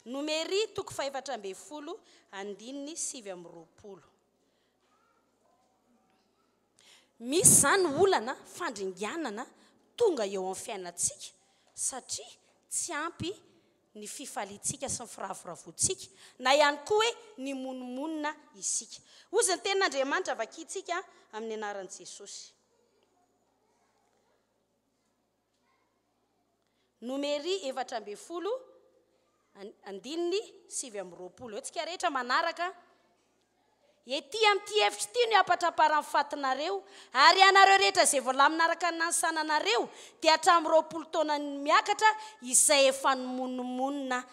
Nomeri 4:20 (9:20). Misy izany olana fandringanana tonga eo amin'ny fiainantsika satria tsy ampy ny fifalitsika sy ny firavoravontsika na ihany koa hoe ny monomonina isika. Ozy ny ten'Andriamanitra vakintsika amin'ny anaran'i Jesosy. Nomeri 4:20 (9:20). Etsika rehetra manaraka. Ety amin'ity hevitra ity no apatraparan'ny fatinareo ary anareo rehetra izay voalahy minaraka ny nansananareo dia hatramin'ny 20 taona miakatra izay efa nomonomonina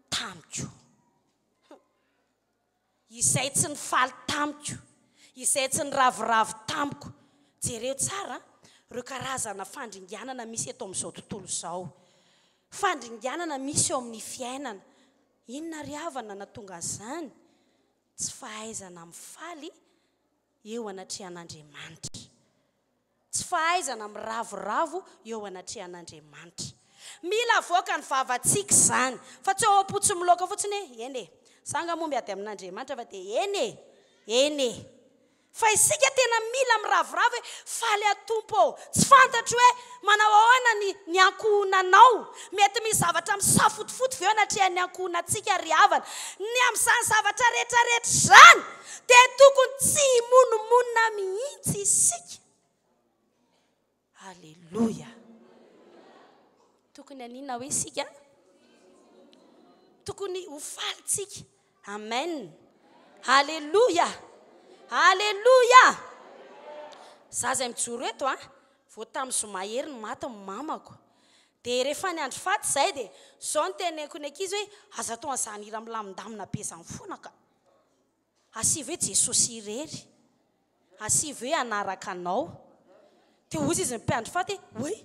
tamiko. Izay tsy nifaly tamiko. Izay tsy niravoravo tamiko. Jereo tsara ireo karazana fandringanana misy eto amin'izao tontolo izao. Fandringanana misy eo amin'ny fiainana. Inona ry havana na tonga izany? Tsy fahaizana mifaly eo anatry an'Andriamanitra. Tsy fahaizana miravoravo eo anatry an'Andriamanitra. Mila avoaka ny vavantsika izany. Fa tsy ao am-potsy miloaka fotsiny hoe eny. Sanga moa miady amin'Andriamanitra fa dia eny. Eny. Fa isika tena mila miravoravo hoe faly atompo. Tsy fantatro hoe manao ahoana ny ankohonanao. Mety misy zavatra misafotifoty veo anatry ny ankohonantsika ry havana. Ny amin'izany zavatra rehetrarehetra izany dia tokony tsy monomonina mihitsy isika. Halleluja. Tokony anina hoe isika? Tokony ho falitsika. Amen. Halleluja. Halleluja. Za zay mijoro eto vao tamin'ny Zomahery ny maty ny mamako. dia rehefa ny andro faty izay dia zao ny teneko ny ankizy hoe aza tao an'izany hira milamindamina be izany foana ka asivy hoe Jesosy irery asivy hoe anaraka anao dia ozy izy mpiandro faty hoe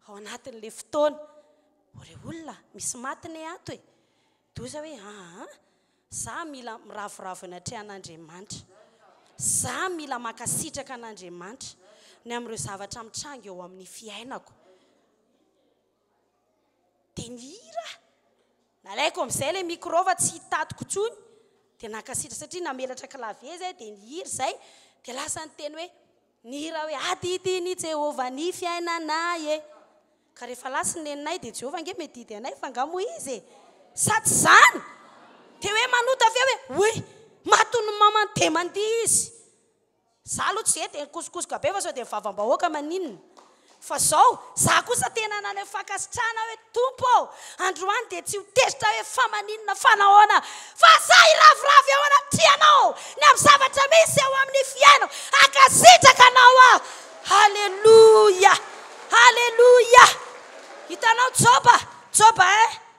ao anatin'le fotoana ore olona misy matiny ato e doza hoe za mila miravoravo ny atrehan'Andriamanitra za mila makasitraka an'Andriamanitra ny amin'ireo zavatra mitranga eo amin'ny fiainako dia ny hira nalaiko amin'izay ilay micro fa tsy hitatiko tsony dia nakasitra satria namelatra klavie zay dia ny hira izay dia lasa ny teny hoe ny hira hoe adidiny Jehovah ny fiainanay e ka rehefa lasa ny neninay dia Jehovah nge medidy anay fa ngamo izy e sady zany dia hoe manota avy hoe matony mamany dia mandihy izy za aloha tsy dia kosokosoka be fa sao dia mivavambahoaka maninona fa zao za kosa tena nany fakasitrana hoe tompo androany dia tsy hotezitra hoe fa maninona fanahoana fa za iravoravo eo anatrianao ny amin'ny zavatra misy eo amin'ny fiainao akasitraka anao halleluja halleluja hitanao joba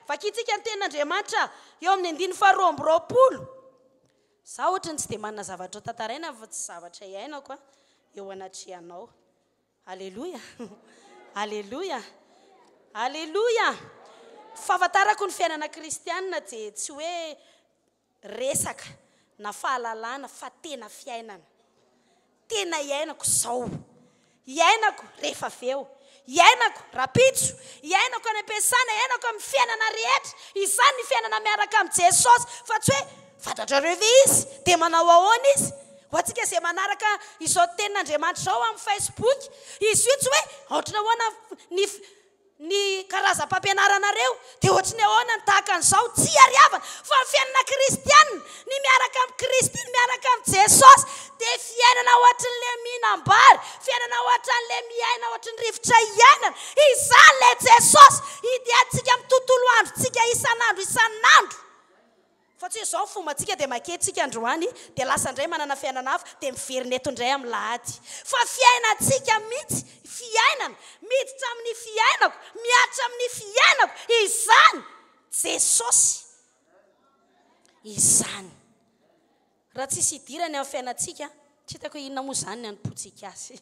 vakitsika ny ten'Andriamanitra eo amin'ny 9:20 za ohatrany tsy dia manana zavatra tantaraina fa tsy zavatra iainako eo anatrianao halleluja halleluja halleluja fahafantarako ny fiainana kristianina dia tsy hoe resaka na fahalalana fa tena fiainana tena iainako zao iainako rehefa aveo iainako rapitso iainako any am-piasana iainako amin'ny fiainana rehetra izany ny fiainana miaraka amin'ny Jesosy fa tsy hoe fantatrareo ve izy dia manao ahoana izy ho antsika izay manaraka izao tenin'Andriamanitra zao amin'ny Facebook izy io tsy hoe ohatrany ahoana ny karazam-pampianaranareo dia ohatrany ahoana ny tahaka an'izao tsy ariavana fa ny fiainana kristianina ny miaraka amin'ny Kristy ny miaraka amin'ny Jesosy dia fiainana ohatran'ilay mihinam-bary fiainana ohatran'ilay miaina ohatran'ny rivotra iainana izan'ilay Jesosy hidiantsika amin'ny tontolo androntsika isan'andro fa tsy izao fombantsika dia makentsika androany dia lasa indray manana fiainana hafa dia miverina eto indray amin'ny lahady fa fiainantsika mihitsy fiainana miditra amin'ny fiainako miatra amin'ny fiainako izany Jesosy izany raha tsisy hidirany amin'ny fiainantsika tsy hitako inona moa izany ny anompontsika azy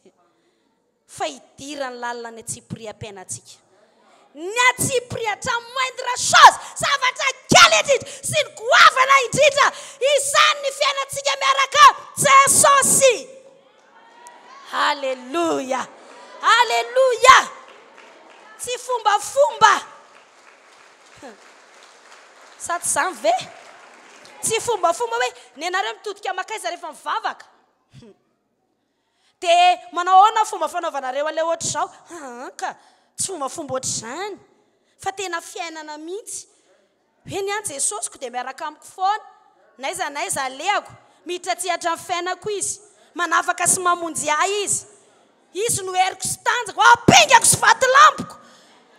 fa hidirany lalina ny atsipiriam-piainantsika ny atsipirihatra moindre chose zavatra kely indrindra sy ny goavana indrindra izany ny fiainantsika miaraka Jesosy halleluja halleluja tsy fombafomba sady zany ve tsy fombafomba hoe ny anareo mitodika makaiza rehefa mivavaka dia manao ahoana fomba fanaovanareo an'ilay ohatra izao ka tsy fombafomba ohatr'izany fa tena fiainana mihitsy hoe ny any Jesosy dia miaraka amiko foana naiza aleako mihitratsihatra amin'ny fiainako izy manavaka sy mamonjy ahy izy no heriko sy tanjako apingako sy vatolampoko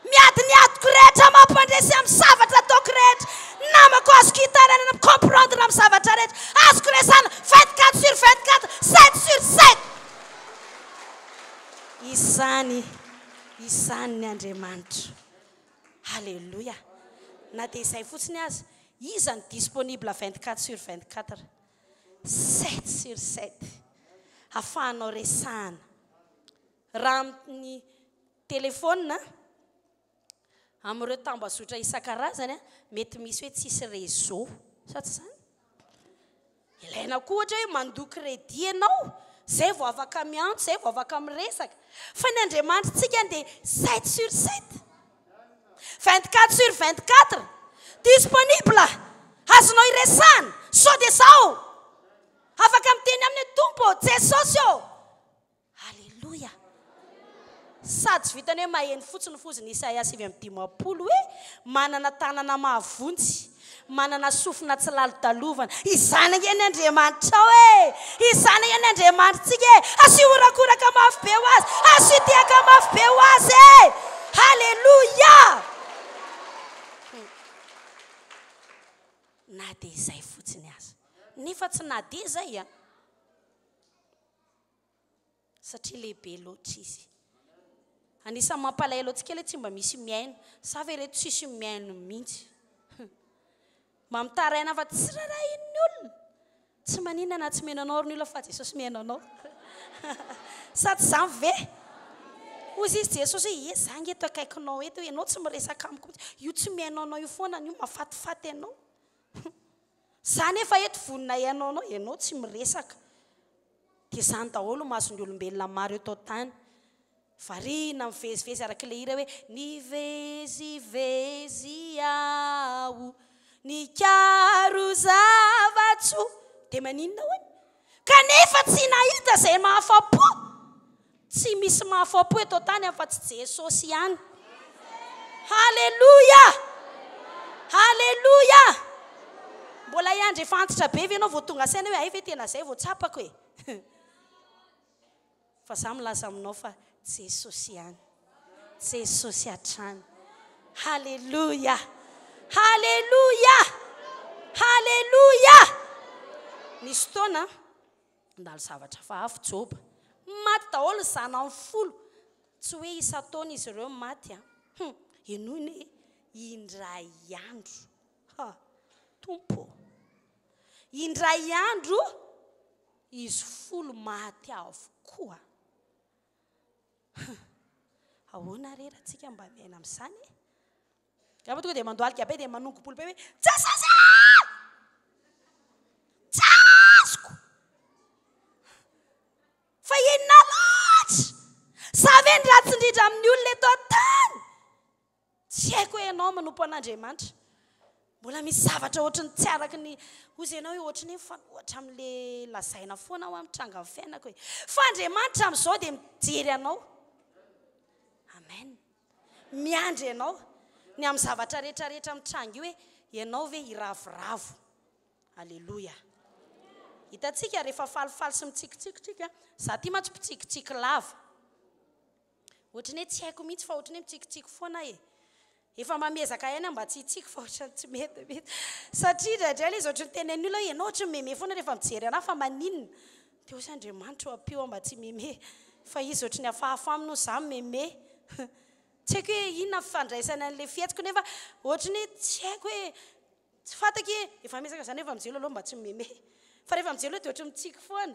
miadiniadiko rehetra mampandresy amin'ny zavatra ataoko rehetra namako azoko hitanana na comprendre amin'ny zavatra rehetra azoko resana 24/24 7/7 izany ny Andriamanitra halleluja na dia izay fotsiny azy iza ny disponible 24/24 7/7 ahafahanao resahana raha amin'ny telefônina amin'ireo tambazotra isan-karazany mety misy hoe tsisy réseau sa tsy zany ilaina koa ohatra hoe mandoa crédit ianao zay vao afaka miantso zay vao afaka miresaka fa ny Andriamanitra dia 7/7 24/24 disponible azonao iresahana sao dia sao afaka miteny amin'ny tompo Jesosy halleluja sady tsy vitany hoe maheno fotsiny foziny Isaia 7:50 hoe manana tanana mahavontsy manana sofina tsy lalodalovana izany ny Andriamanitra izany ny Andriamanitsika asiorakoraka mafy be ho azy asiodiaka mafy be ho azy halleluja na dia izay fotsiny azy nefa tsy na dia izay satria lehibe loatra izy. Anisan'ny mampalahelo antsika ilay tsy mba misy miaina, sa ve reto tsisy miaina mihitsy. Mba mitaraina fa tsy rarahin'ny olona, tsy maninona na tsy menanao ny olona fa Jesosy menanao. Sady zany ve? Ozy izy Jesosy hoe zany eto akaikinao eto, ianao tsy miresaka amiko, io tsy miainanao io foana, io mafatifaty ianao. Zany efa eto vonina ianao tsy miresaka. Dia zany daholo mason'ny olombelona maro eto tany. Variana mivezivezy arak'ilay hira hoe nivezivezy aho nikaro zavatso. Dia maninona hoy? Kanefa tsy nahita izay mahafapo. Tsy misy mahafapo eto tany afa-tsy Jesosy ihany. Halleluja! Halleluja! Mbola iandry efa antitra be ve ianao vao tonga saina hoe ay ve tena izay vao tsapako e. Fa za milaza aminao fa Jesosy ihany. Jesosy hatrany. Halleluja! Halleluja! Halleluja! Nisy fotoana mandalo zavatra fa afo Joba. Maty daholo zana amin'ny folo. Tsy hoe isa-taona izy ireo maty. Enoiny indray andro. Tompo. Indray andro izy folo maty avokoa. Ahoana re raha tsika mba miaina amin'izany? Gaba tonga dia mandoalika be dia manongo-polo be hoe Jesosy! Tsasiko! Fa inona loatra? Sa ve ny ratsy indrindra amin'ny olona eto an-tany? Tsy haiko hoe ianao manompo an'Andriamanitra. Mbola misy zavatra ohatry ny tsy araka ny ozy ianao hoe ohatry ny mifanohitra amin'ilay lazaina foana aho amin'ny tranga amin'ny fiainako hoe fa Andriamanitra amin'izao dia mijery anao. Amen. Miandry ianao ny amin'ny zavatra rehetrarehetra amin'ny tranga io hoe ianao ve hiravoravo. Halleluja. Hitantsika rehefa falifaly sy mitsikitsikotsika, za tia mantsy mpitsikitsiky lava. Ohatry ny hoe tsy haiko mihitsy fa ohatry ny hoe mitsikitsiky foana e. Efa mamezaka ihany mba tsy hitsika fa ohatrany tsy mety. Satria indraindray izy ohatry ny tenen'ny olona hoe ianao ohatry ny meme foana rehefa mijery anahy fa maninona. Dia hoy Andriamanitra ampio mba tsy meme. Fa izy ohatry ny hafahafa aminy za meme. Tsy haiko hoe inona fandraisana an'ilay fietsiko nefa ohatry ny tsy haiko hoe tsy fantako efa mesaka zany efa mijelo aloha mba tsy meme. Fa rehefa mijelo dia ohatry mitsiky foana.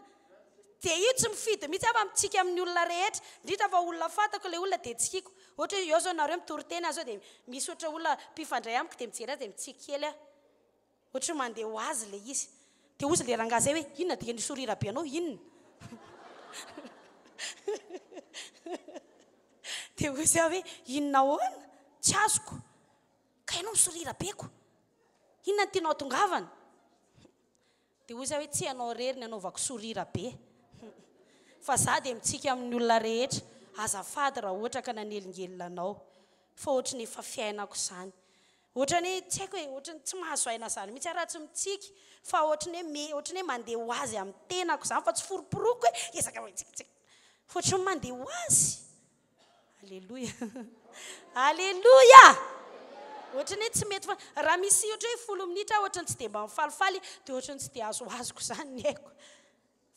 Dia io tsy mifidy mihitsy afa mitsika amin'ny olona rehetra. Indrindra fa olona fantako ilay olona dia tsikiko. Ohatra eo zao nareo mitory-teny azo dia misy ohatra olona mpifandray amiko dia mijery azy dia mitsiky kely aho. Ohatra mandeha ho azy ilay izy. Dia ozy ilay rangahy zay hoe inona dia ny sorira be anao inona? Dia ozy aho hoe inona hoana? Tsy azoko. Ka ianao misorira beko. Inona ny tianao tongavana? Dia ozy aho hoe tsy ianao rery ny anaovako sorira be. Fa za dia mitsika amin'ny olona rehetra. Azafady raha ohatra ka nanelingelina anao. Fa ohatra ny efa fiainako izany. Ohatra ny tsy haiko hoe ohatra ny tsy mahazo aina izany mihitsy raha tsy mitsiky. Fa ohatra ny hoe mandeha ho azy amin'ny tenako izany fa tsy foroporoko hoe ezaka hoe tsikitsiky. Fa ohatra ny mandeha ho azy. Halleluja. Halleluja. Ohatra ny tsy mety fa raha misy ohatra hoe 10 minitra ohatra ny tsy dia mba mifalifaly dia ohatra ny tsy dia azoazoko izany ny haiko.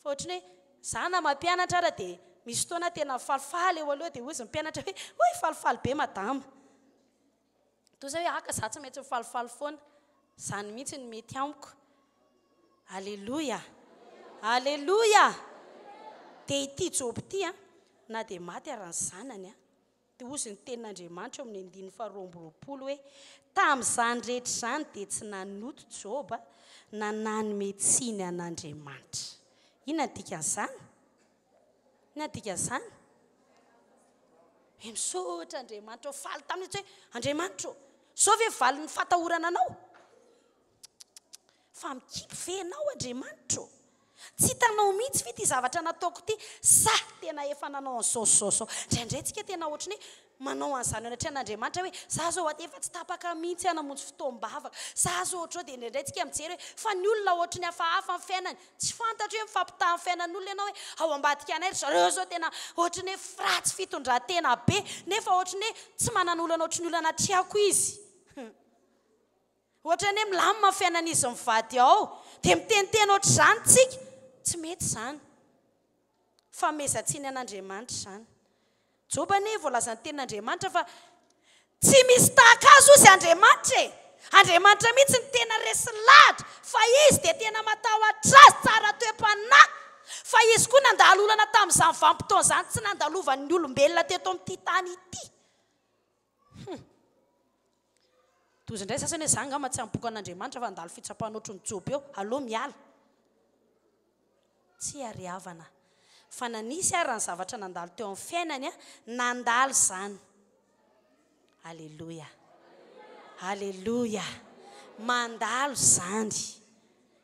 Fa ohatra ny hoe za na mampianatra ara dia misy fotoana tena falifaly eo aloha dia ozy mpianatra hoe oy falifaly be madama. Toy izay hoe aka za tsy maintsy mifalifaly foana. Zany mihitsy ny mety amiko. Halleluja. Halleluja. Dia ity Joby ity na dia maty ara ny zanany dia ozy ny tenin'Andriamanitra amin'ny 2:20 hoe tamin'izany rehetra izany dia tsy nanoto Joba na nanome tsiny an'Andriamanitra. Inona dikan'izany? Inona dikan'izany? Misaotra Andriamanitra faly taminy hoe Andriamanitra sao ve valy ny fatahorana anao? Fa mikipy ve ianao Andriamanitra? Tsy hitanao mihitsy ve ty zavatra nataoko ty? Sa tena efa nanao an'izao. Indraindray tsika tena ohatra ny manao an'izany anatrehan'Andriamanitra hoe za zao efa tsy tapaka mihitsy hanamonjy fotoam-bavaka. Za zao ohatra dia indraindray tsika mijery hoe fa ny olona ohatra ny hafahafa amin'ny fiainany. Tsy fantatra hoe mifampitaha amin'ny fiainan'olona ianao hoe ao ambadika anay zareo zao tena ohatra ny fratsy fitondran-tena be nefa ohatra ny tsy manan'olana ohatra ny olana triako izy. Ohatra ny milamina fiainan'izy mivady ao dia miteniteny ohatra izany tsika. Tsy mety izany. famezatsiny an'Andriamanitra zany. Jobany voalazany tenin'Andriamanitra fa tsy misy tahaka azy izy Andriamanitra e. Andriamanitra mihitsy ny tena resy lahatra fa izy dia tena matahotra azy tsara toe-panahy. Fa izy koa nandalo olana tamin'izany vanim-potoana zany tsy nandalovan'ny olombelona teto amin'ity tany ity. Tozy indray sasany hoe zanga ma tsy amin'ny boky an'Andriamanitra fa andalo fitsapana ohatran'ny Joby eo, aloha miala. Tsy ariavana. Fa nanisy ary ny zavatra nandalo teo amin'ny fiainany nandalo zany. Halleluja. Halleluja. Mandalo zany.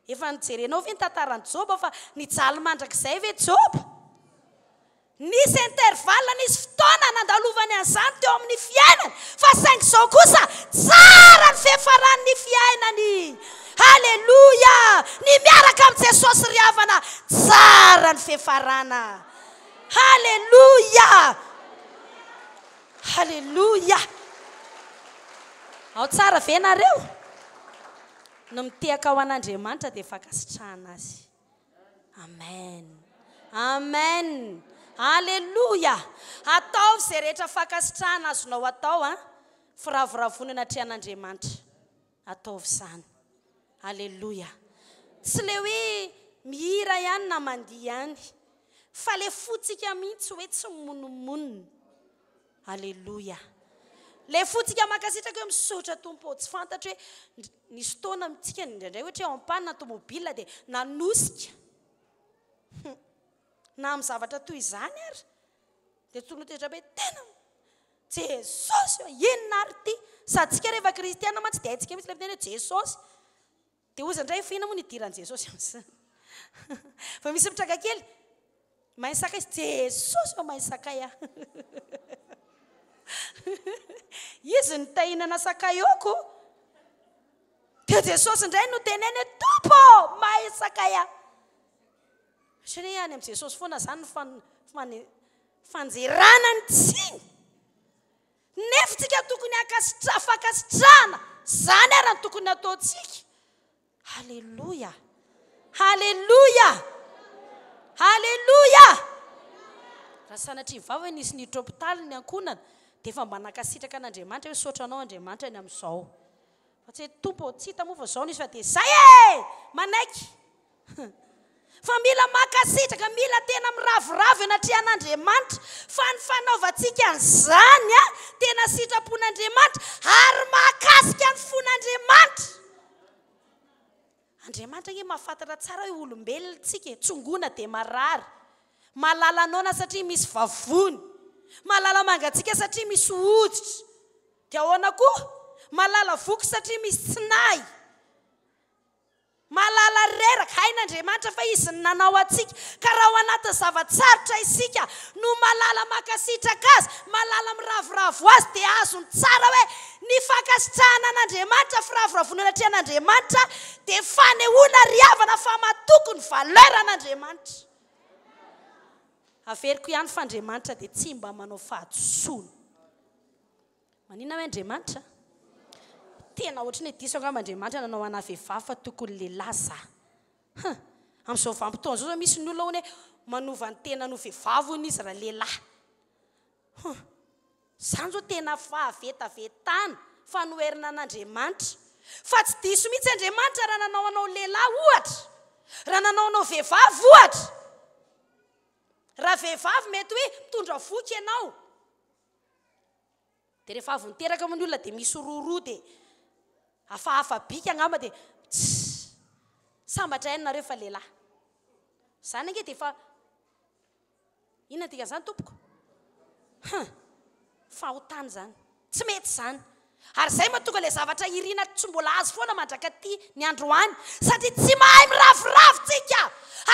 Efa nijerenao ve ny tantaran'i Joba fa nijaly mandrakizay ve Joba? Nisy intervalle, nisy fotoana nandalovany an'izany teo amin'ny fiainany. Fa saingy izao kosa tsara ny fiafaran'ny fiainany. Halleluja. Ny miaraka amin'ny Jesosy ry havana tsara ny fiafarana. Halleluja. Halleluja. Ao tsara ve nareo? No mitehaka ho an'Andriamanitra dia fankasitrahana azy. Amen. Amen. Halleluja. Atao izay rehetra fankasitrahana azonao atao firavoravonana atry an'Andriamanitra. Ataovy izany. Halleluja. Tsy le hoe mihira ihany na mandihy ihany. Fa le fotsika mihitsy hoe tsy monomonona. Halleluja. Le fotsika makasitraka hoe misaotra tompo tsy fantatra hoe nisy fotoana mitsika indraindray ohatra eo ampanina tomobila dia nanosika. Na amin'ny zavatra toy izany ary dia tonotehitra hoe tena Jesosy inona ary ty saditsika rehefa kristiana mantsy dia haitsika mitsy le miteny hoe Jesosy dia ozy indray fihina moa ny idiran'i Jesosy amin'izany. Fa misy mitraka kely mahay sakay Jesosy mahay sakay izy ny tahinana sakay oko dia Jesosy indray no teneny tompo mahay sakay satria any amin'ny Jesosy foana zany fanjerana ny tsiny. Nefitsika tokony fankasitrahana zany ary ny tokony ataontsika. Halleluja. Halleluja. Halleluja. Raha sanatria vava nisy niditra hôpitaly ny ankonana dia efa mba nankasitraka an'Andriamanitra hoe saotranao Andriamanitra ny amin'izao. Fa tsy tompo tsy hita moa fa izao nisy fa dia zay manaiky. Fa mila mankasitraka, mila tena miravoravo anatry an'Andriamanitra fa ny fanaovantsika an'izany tena sitrapon'Andriamanitra ary mahakasika ny fon'Andriamanitra. Andriamanitra nge mahafantatra tsara hoe olombelona tsika tsongona dia marary. Malala anona satria misy vavony. Malala mangatsika satria misy hoditra. Dia ahoana koa? Malala voky satria misy tsinay. Malala reraka hain'Andriamanitra fa izy ny nanao atsika. Ka raha ao anaty zavatsarotra isika no malala mankasitraka azy, malala miravoravo azy dia azony tsara hoe ny fankasitrahana an'Andriamanitra, firavoravonana atry an'Andriamanitra dia fanehoana ry havana fa matoko ny valeur an'Andriamanitra. Averiko ihany fa Andriamanitra dia tsy mba manao fahadisoana. Manina hoe Andriamanitra? Tena ohatrany hoe diso angamba Andriamanitra nanao ana vehivavy fa tokony lehilahy zaho. Amin'izao vanim-potoana izao misy ny olona hoe manova ny tena no vehivavy hono izy raha lehilahy. Izany zao tena fahavetavetana fanoherina an'Andriamanitra. Fa tsy diso mihitsy Andriamanitra raha nanao anao lehilahy ohatra, raha nanao anao vehivavy ohatra. Raha vehivavy mety hoe mitondra voky ianao dia rehefa avy niteraka amin'ny olona dia misy roroa dia hafahafa bika angamba dia sambatra hainareo fa lehilahy. Izany ange dia efa inona dikan'izany tompoko? Fahotana zany. Tsy mety zany. Ary izay mahatonga ilay zavatra irina tsy mbola azo foana mandrakaty ny androany satria tsy mahay miravoravo tsika.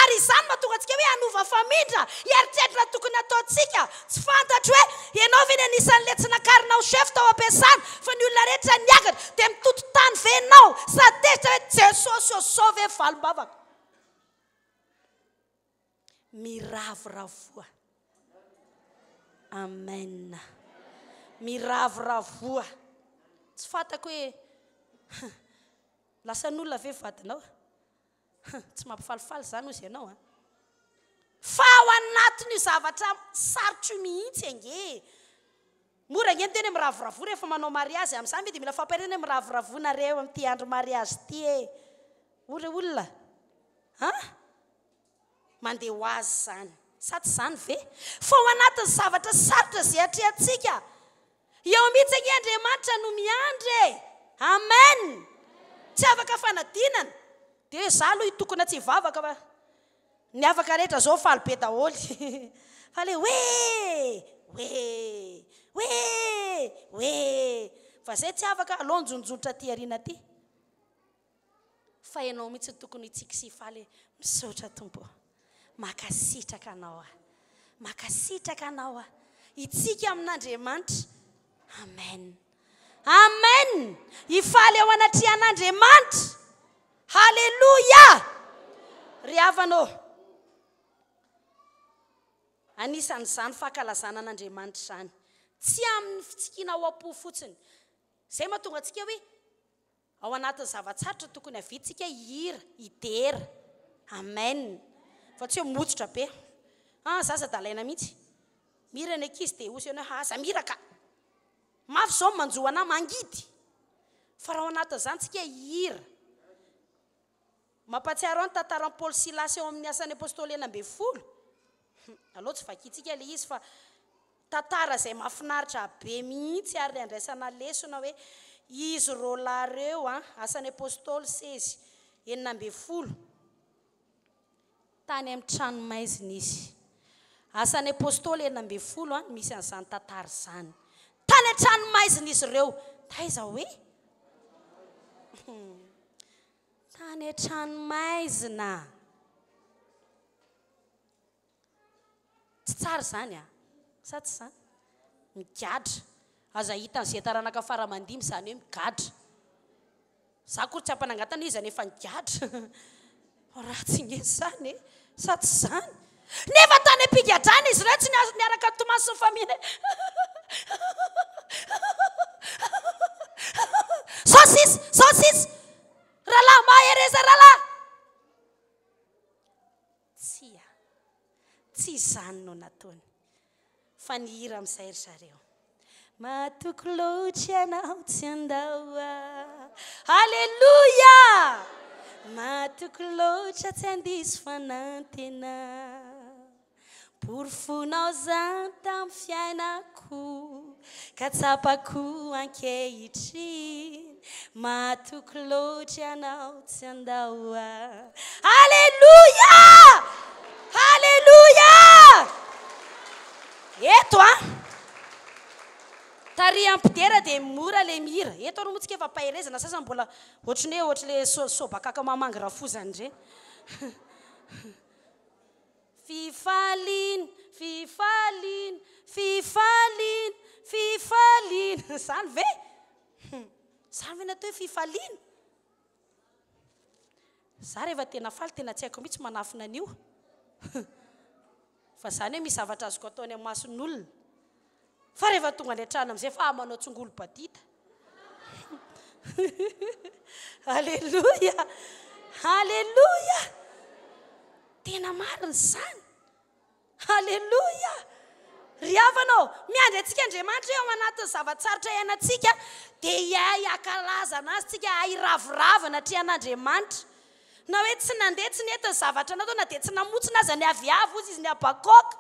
Ary izany mahatonga antsika hoe hanova famindra hieritreritra tokony ataontsika. Tsy fantatro hoe ianao ve ny anisan'ilay tsy nakarina ho chef tao am-piasana fa ny olona rehetra niakatra dia mitoto tany ve ianao sady teritra hoe Jesosy sauve fifadian-bavaka. Miravoravoa. Amen. Miravoravoa. Tsy fantako hoe lasa n'olona ve vadinao? Tsy mampifalifaly zany ozy ianao fa ao anatiny zavatra sarotry mihitsy ange mora nge teny miravoravo rehefa manao mariazy amin'izany dia mila fampiarena miravoravonareo amin'ity andro mariazy ity e ore olona mandeha ho azy zany sady zany ve fa ao anatin'ny zavatra sarotra zay atrehantsika eo mihitsy ange Andriamanitra no miandry amen tsy afaka fanadinana dia za aloha itokona tsy vavaka fa ny afaka rehetra zao faly be daholy fa le hoe fa zay tsy afaka alonjonjotra ty arina ty fa ianao mihitsy tokony itsika sy faly misaotra tompo makasitraka anao a itsika amin'Andriamanitra amen amen ifaly ao anatrehan'Andriamanitra halleluja ry havanao anisan'izany fankalazana an'Andriamanitra zany tsy amin'ny fitsikina ao am-po fotsiny zay mahatonga antsika hoe ao anatin'ny zavatsarotra tokony havitsika hira idera amen fa tsy hoe mojotra be zaza dalaina mihitsy mira ny ankizy dia osy ianao aza miraka mafy zao manjoana mangidy fa raha ao anatin'izany tsika hira mampatsiaro any tantaran'i Paoly Silasy eo amin'ny asan'ny apôstôly 12 aloha tsy vakitsika le izy fa tantara zay mahafinaritra be mihitsy ary andraisana lesona hoe izy rolareo asan'ny apôstôly 16 tany amin'ny tranomaizina izy asan'ny apôstôly 12 misy an'izany tantara zany tany an-tranomaizina izy ireo taiza hoe tany an-tranomaizina tsy tsara zany sady zany migadra aza hitan'izay taranaka faramandimy zany hoe migadra za koa tsy ampanangatana izy nefa migadra ratsy nge zany sady zany nefa tany ampigadrana izy ireo tsy niaraka Tomasy sy family saucisy rahalahy mahereza rahalahy tsy zany no nataony fa ny hira amin'izay ry zareo matoko loatra ianao tsy andahoa halleluja matoko loatra tsy andiso fanantena porofonao zany tamin'ny fiainako ka tsapako ankehitriny matoko loatra ianao tsy andahoa halleluja halleluja eto tari ampidera dia mora le mira eto aro motsika efa paherezana sasany mbola ohatrany hoe ohatrale sobakaka mamangy rafozany re fifalina zany ve natao hoe fifalina za rehefa tena faly tena tsy haiko mihitsy manafina an'io fa zany hoe misy zavatra azoko ataony amin'ny mason'olona fa rehefa tonga any an-trano amin'izay fa manao tsongolo badita halleluja halleluja tena mariny zany halleluja ry havanao miandry antsika Andriamanitra eo anatin'ny zavatsarotra iainantsika dia iay akalaza anazy tsika ahiraviravana trian'Andriamanitra na hoe tsy nandeha tsy netiny zavatra natao na dia tsy namotsina aza ny aviavo izy ny abakoka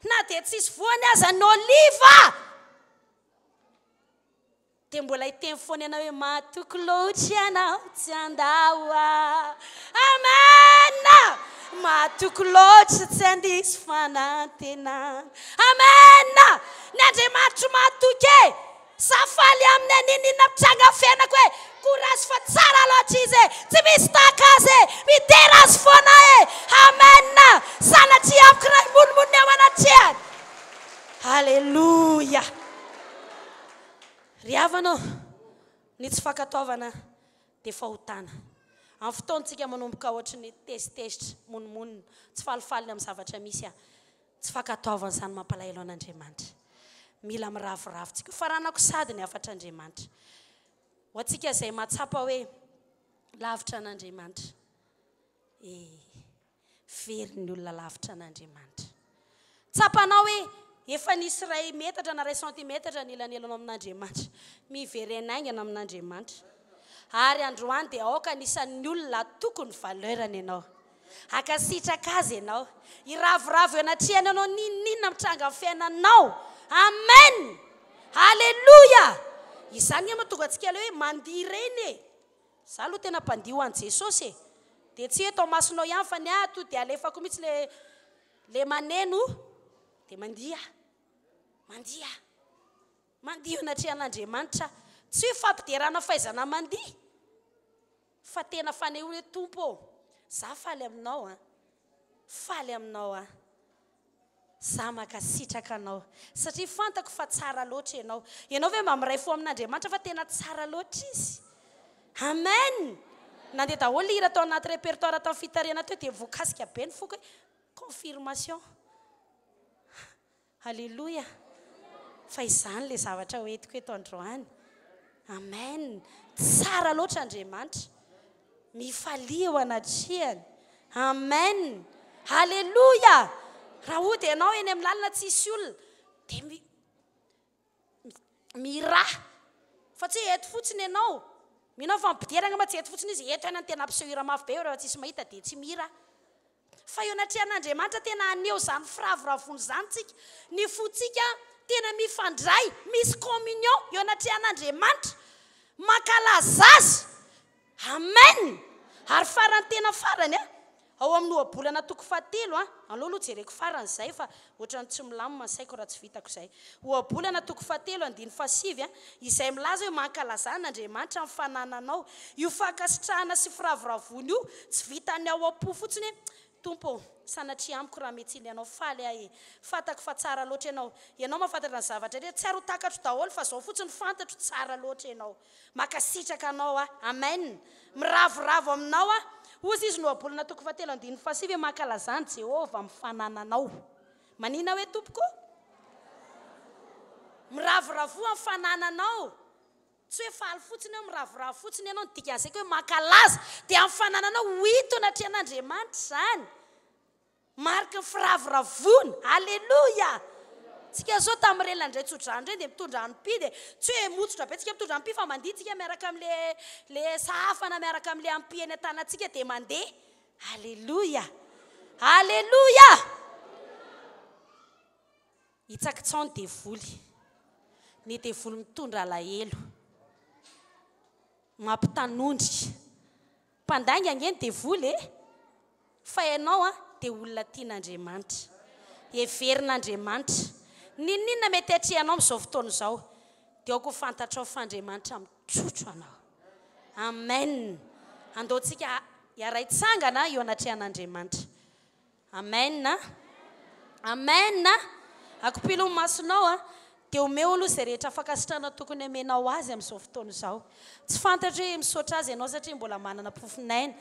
na dia tsisy voany aza ny oliva dia mbola hiteny foana ianao hoe matoko loatra ianao tsy andahoa amena matoko loatra tsy andiso fanantena amena ny Andriamanitra matoky safaly amin'ny aninina mitranga fiainako hoe korazy fa tsara loatra izy tsy misy taka azy midera azy foana amena sanatria amiko raha imonimony ao anatrehany halleluja ry havanao ny tsy fankataovana dia fahotana amin'ny fotoantsika manomboka ohatrany tezitezitra monimonina tsy falifalina amin'ny zavatra misy tsy fankataovana zany mampalahelo an'Andriamanitra mila miravoravintsika faranako sady ny afatr'Andriamanitra ho antsika izay mahatsapa hoe lavitra an'Andriamanitra very ny olona lavitra an'Andriamanitra. Tsapanao hoe efa nisy ray metatra na ray centimetatra ny ilanelanao amin'Andriamanitra. Miverenaingana amin'Andriamanitra. Ary androany dia aoka anisan'ny olona tokony valeurany ianao. Akasitraka azy ianao. Iravoravo eo anatrehany ianao ninina mitranga amin'ny fiainanao. Amen. Halleluja. Izany mahatonga antsika hoe mandihy ireny e. Za aloha tena mpandihy ho an'i Jesosy e. Dia tsy eto masonao ihany fa ny ato dia alefako mihitsy le maneno dia mandiha. Mandiha. Mandiha anatrehana tsy hoe fampiderana fahaizana mandihy. Fa tena fanehoana hoe Tompo, za faly aminao faly aminao za makasitraka anao satria fantako fa tsara loatra ianao. Ianao ve mamiray fo amin'Andriamanitra fa tena tsara loatra izy. Amen. Nandeha daholo hira tao anaty répertoire tao fitariana teo dia voakasika be ny foko hoe confirmation. Halleluja. Fa izany le zavatra hoentiko eto androany. Amen. Tsara loatra Andriamanitra. Mifalia ao anatrehany. Amen. Halleluja. Raha ohatra ianao eny amin'ny lalina tsisy olona dia miraha. Fa tsy eto fotsiny ianao. Minao fa mipiderana ma tsy eto fotsiny izy eto ihany tena ampiseho hira mafy be eo rehefa tsisy mahita dia tsy mira. Fa eo anatrehan'Andriamanitra tena aneo zany firavoravony zany tsika. Ny fotsika tena mifandray, misy communion eo anatrehan'Andriamanitra. Mankalaza azy. Amen. Ary farany tena farany ao amin'ny ohabolana toko 7 aloha jereko farany izay fa ohatrany tsy milamina saiko raha tsy vitako izay. Ohabolana toko 7:7 izay milaza hoe mankalazan'Andriamanitra amin'ny fanananao. Io fankasitrahana sy firavoravony io tsy vitany ao am-po fotsiny. Tompo, sanatria amiko raha mety ianao faly ahy. Fatako fa tsara loatra ianao. Ianao mahafantatra ny zavatra rehetra. Tsy aro takatro daholo fa zao fotsiny fantatro tsara loatra ianao. Makasitraka anao Amen. Miravoravo aminao Ozy izy no abolana toko 7:7 mankalazany Jehova amin'ny fanananao. Manina hoe tompoko? Miravoravo amin'ny fanananao. Tsy hoe faly fotsiny miravoravo fotsiny ianao dikan'izay hoe mankalaza dia amin'ny fanananao hito anatrehan'Andriamanitra zany. Marika ny firavoravony. Halleluja. Tsika zao tamin'ny relandray tsodrano ireny dia mitondra an'y dia tsy hoe motsotra be tsika mitondra an'y fa mandihy tsika miaraka amin'le sahafana miaraka amin'le ampy eny an-tanantsika dia mandeha. Halleluja. Halleluja. Hitsakitsao ny devoly. Ny devoly mitondra alahelo. Mampitanondrika. Mpandainga angeny devoly fa ianao dia olona tian'Andriamanitra. Heverin'Andriamanitra. Ninina mety atrehanao amin'izao fotoana izao dia aoko fantatrao fa Andriamanitra mitrotro anao. Amen. Andaontsika hiara-hitsangana eo anatrehan'Andriamanitra. Amen. Amen. Akopilo masonao dia omeo aloha izay rehetra fankasitrana tokony amenao azy amin'izao fotoana izao. Tsy fantatra hoe misaotra azy ianao satria mbola manana pofinaina.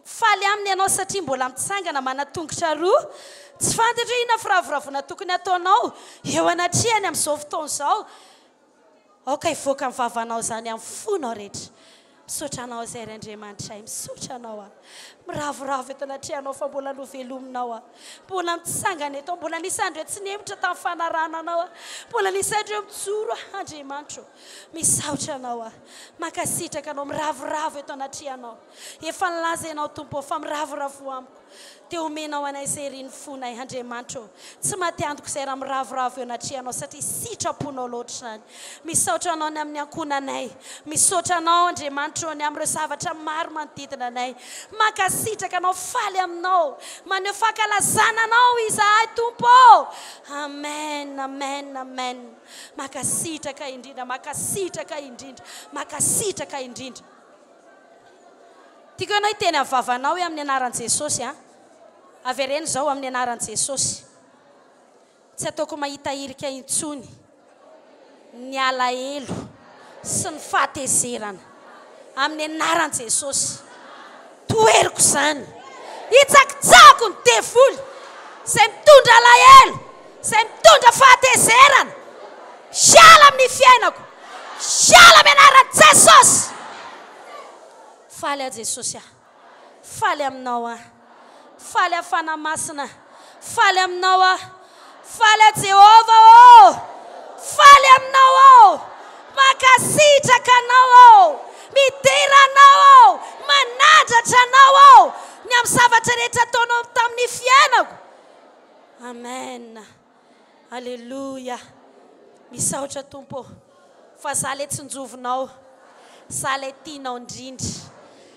Faly aminy ianao satria mbola mitsangana manatongotra roa. Tsy fantatra hoe ina firavoravona tokony ataonao eo anatrehany amin'izao fotoana izao. Aoka hivoaka ny vavanao zany amin'ny fonao rehetra. Misaotra anao izay Andriamanitra misaotra anao miravoravo eto anatrehanao fa mbola novelominao mbola mitsangana eto mbola nisy andro tsy nemitra tamin'ny fanarananao mbola nisy andro mijoro Andriamanitra misaotra anao makasitraka anao miravoravo eto anatrehanao efa nilaza ianao Tompo fa miravoravo amiko dia omenao anay izay riny fonay Andriamanitra tsy maty andoko izay raha miravoravo eo anatrehanao satria sitraponao loatra zany misaotra anao ny amin'ny ankonanay misaotra anao Andriamanitra ny amin'ireo zavatra maro manodidina anay makasitraka anao faly aminao maneho fankalazana anao izahay Tompo. Amen. Amen. Amen. Makasitraka indrindra makasitraka indrindra makasitraka indrindra. Tiako ianao hiteny amin'ny vavanao hoe amin'ny anaran'i Jesosy avereny izao amin'ny anaran'i Jesosy tsy ataoko mahita irika intsony ny alahelo sy ny fahatezerana amin'ny anaran'i Jesosy toeriko izany hitsakitsako ny devoly izay mitondra alahelo izay mitondra fahatezerana siala amin'ny fiainako siala amin'ny anaran'i Jesosy. Faly a Jesosy faly aminao faly afana masina faly aminao a faly a Jehovah faly aminao makasitraka anao midiranao manadratra anao ny amin'ny zavatra rehetra ataonao tamin'ny fiainako. Amen. Alleluia. Misaotra Tompo fa za le tsinjovinao, za le tianao indrindra,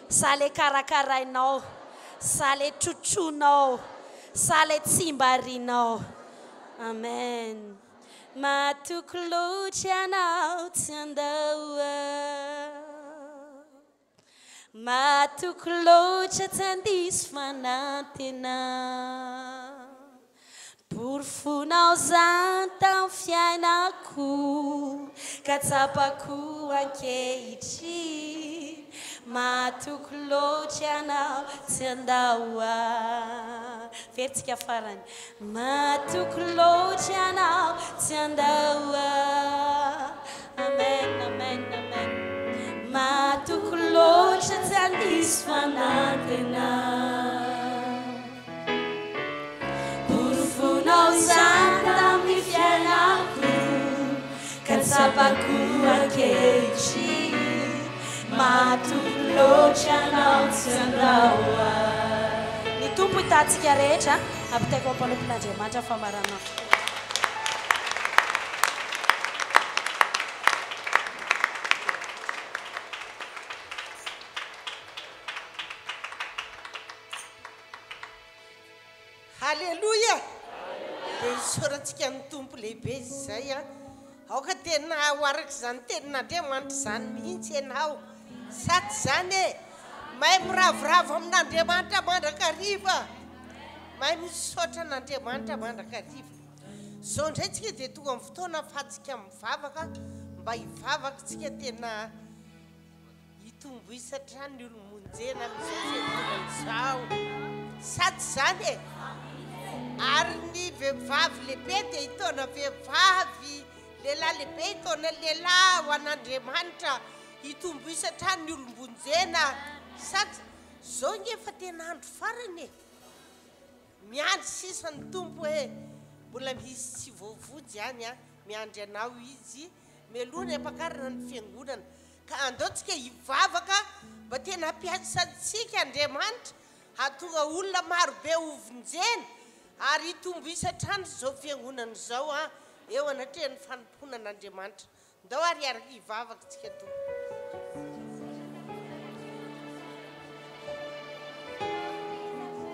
za le karakarainao, za le trotronao, za le tsimbarianao. Amen. Matoko loatra ianao tsy andahoa, matoko loatra tsy andiso fanantena, borifonao zany tamin'ny fiainako ka tsapako ankehitriny. Matoko loatra ianao tsy andahoa. Veritsika farany. Matoko loatra ianao tsy andahoa. Amen, amen, amen. Matoko loatra tsy andiso fanantena, borifonao zany tamin'ny fiainako ka tsapako ankehitriny. Matoko loatra ianao tsy andahoa. Ny Tompo hitantsika rehetra ampitaiko ampanompon'Andriamanitra famarana. Halleluja. Dia isorantsika ny Tompo lehibe izay a. Aoka tena ho araka izany tenin'Andriamanitra izany mihitsy ianao. Sady izany e, mahay miravoravo amin'Andriamanitra mandrakariva, mahay misaotra an'Andriamanitra mandrakariva. Izao indray tsika dia tonga amin'ny fotoana ahafahantsika mivavaka, mba hivavaka tsika tena hitomboisatra ny olomonjena amin'izao. Sady izany e, ary ny vehivavy lehibe dia hitona vehivavy, lehilahy lehibe hitona lehilahy ho an'Andriamanitra hitomboisatra ny olombonjena. Sady izao ngefa tena andro farany e, miandry sisa ny Tompo hoe mbola misy tsy voavojy ihany a, miandry anao izy melohany hampakarana ny fiangonana. Ka andaontsika hivavaka mba tena hampiasantsika Andriamanitra hahatonga olona marobe hovonjena ary hitomboisatra ny izao fiangonana izao a, eo anatrehan'ny fanompoana an'Andriamanitra. Ndao ary araka hivavaka tsika Tompo. Thank you.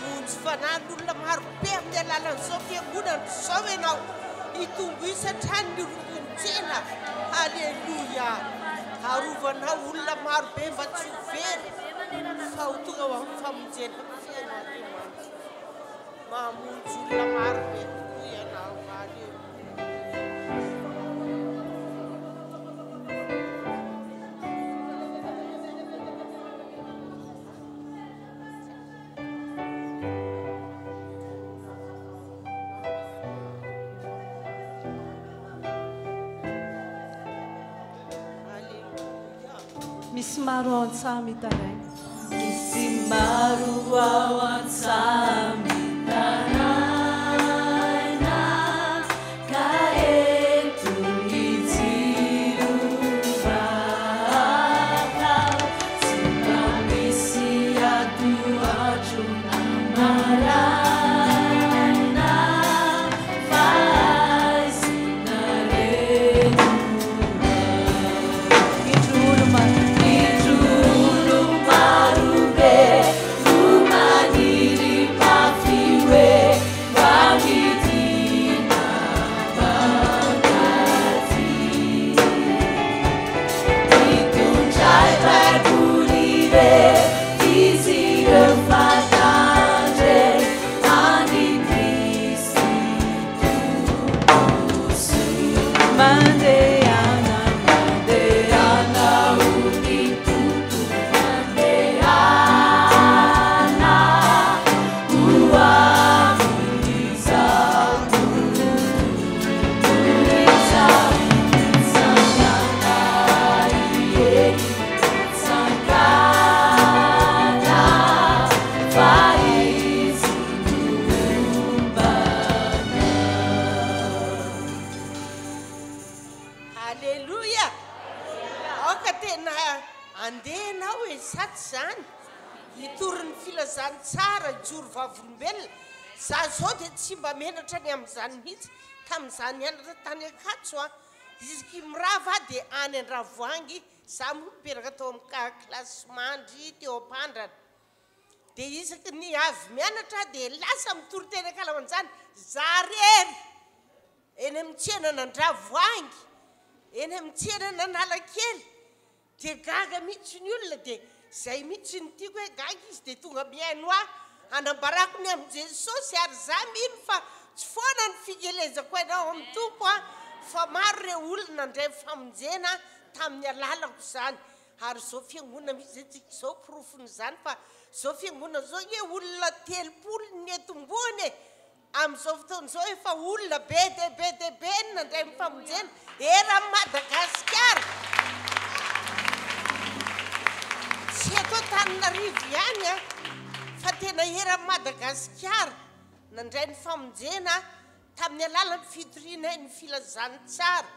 mamonjy fanan'olona marobe amin'ny alalan'izao fiangonana zao ianao hitombo isatrany ny rongontsena. Halleluia. Arovana olona marobe mba tsy ho very fa ho tonga ho amin'ny famonjena fiaina Andriamanitra. Mamonjy olona marobe tokoa ianao. Halleluia. Misy maro ao an-tsamy tanay. Misy maro ao an-tsamy tanaina ka eto mijiro vavaka tsy mba misy atoatro maraina fa azinareo zao dia tsy mba menatra ny amin'izany mihitsy tamin'izany nianatra tany Akatso izy mirava dia any Andravoahangy za mipetraka tao amin'ny klasy mandry teo am-pandrana dia isaky ny avy mianatra dia lasa mitory-teny ankalamanjana zarery eny amin'ny tsenana Andravoahangy eny amin'ny tsenana Analakely dia gaga mihitsy ny olona dia zay mihitsy ny tiako hoe gaga izy dia tonga mihaino ahy anambarako ny amin'ny Jesosy ary za mino fa tsy foana ny fikelezako ianao amin'ny tompo fa maro ireo olona ndray famonjena tamin'ny alalako izany ary zao fiangonana misy tsika zao porofon'izany fa zao fiangonana zao hoe olona 30 ny etom-bony amin'izao fotoana zao efa olona be dehibe nandray mifamonjena era Madagasikara tsy eto Antananarivo ihany fa tena era Madagasikara nandray ny famonjena tamin'ny alalan'ny fitoriana ny filazany tsara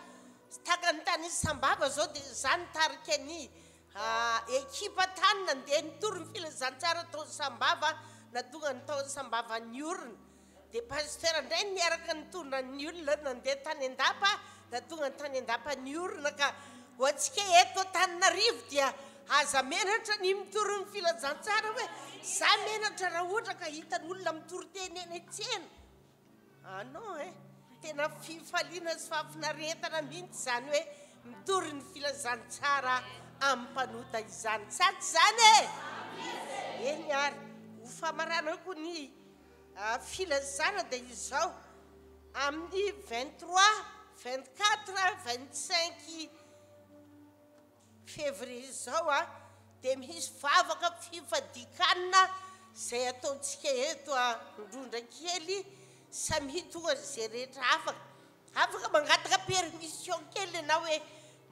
takany tany Sambava zao dia zany tarika ny ekipa tany nandeha nitory ny filazany tsara tao Sambava natonga ny tao Sambava niorina dia pasteur ndray niaraka nitondra ny olona nandeha tany Andapa natonga ny tany Andapa niorina ka ho antsika eto Antananarivo dia aza menatra ny mitory ny filazany tsara hoe za menatra raha ohatra ka hitan'olona mitory-teny eny an-tsena anao tena fifaliana sy fahafinaretana mihitsy zany hoe mitory ny filazany tsara amin'ny mpanota izany sady zany eny ary ho famaranako ny filazana dia izao amin'ny 23 24 25 février zao dia misy vavaka fifadian-kanina zay ataontsika eto Androndrakely samy tonga zay rehetra afaka mangataka permission kely ianao hoe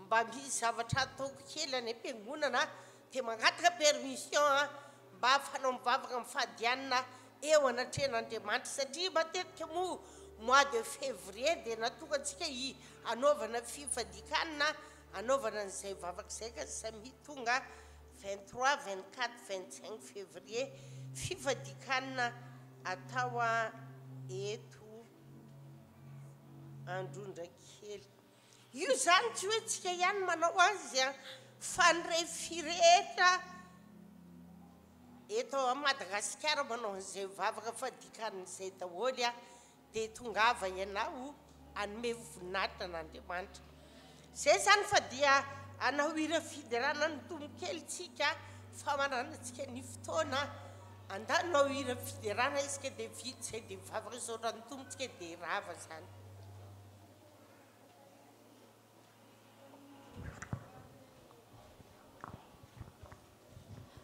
mba misy zavatra ataoko kely any am-piangonana dia mangataka permission mba afanao mivavaka mifadianina eo anatren'Andriamanitra satria matetika mois de février dia natonga antsika anaovana fifadian-kanina anaovana an'izay vavaka izay ka samy tonga 23 24 25 février fifadian-kanina atao eto Androndrakely io zany tsy hoe tsika ihany manao azy fa ny RHEFI rehetra eto tao Madagasikara manao an'izay vavaka fadikan'izay daholo a dia tongava ianao anome voninahitra n'Andriamanitra. Zay zany fa dia anao hira fiderana ny tombokelytsika famananantsika ny fotoana andanao hira fiderana isika dia vita zay dia vavaka isaotran'ny tombotsika dia rava zany.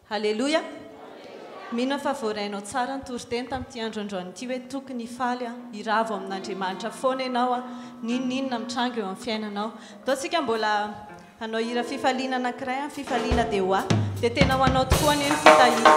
Halleluja. Mino fa voarainao tsara ny toriteny tamin'ity androandroany ity hoe tokony hifaly hiravo amin'Andriamanitra foana ianao a ninninona mitrango eo amin'ny fiainanao. Ataontsika mbola hanao hira fifaliana anankiray fifaliana deoa dia tena ho anao tokoa ny fifaliana.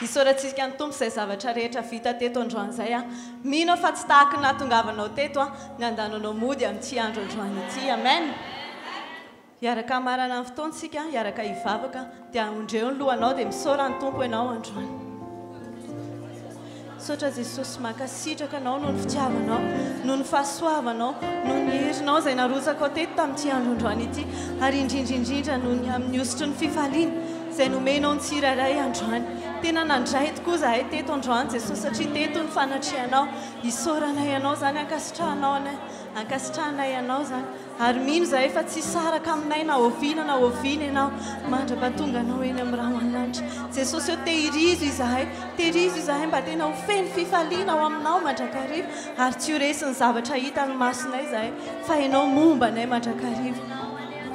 Isaorantsika ny tompo izay zavatra rehetra vita teto androan'izay a mino fa tsy tahaka nahatongavanao teto a ny andananao mody amin'ity andro androany ity amen. Hiaraka marana ny fotoantsika hiaraka hivavaka dia ondreo ny lohanao dia misaora ny tompo ianao androany. Saotra Jesosy mankasitraka anao noho ny fitiavanao, noho ny fahasoavanao, noho ny herinao izay narotsaka teto tamin'ity andro androany ity ary indrindraindrindra noho ny amin'ny osotry ny fifaliana izay nomenao ny tsirairay androany. Tena nandray tokoa zahay teto androany Jesosy satria teto ny fanatrianao isaoranay ianao zany ankasitrahanay ianao zany ary mino zahay fa tsy saraka aminay na oviana ianao mandrapatonga anao eny amin'ny raha mananitra jesosy eo tehirizo izahay mba tena ho feno fifaliana ao aminao mandrakarivo ary tsy ho resiny zavatra hita ny masonay zahay fa ianao mombanay mandrakarivo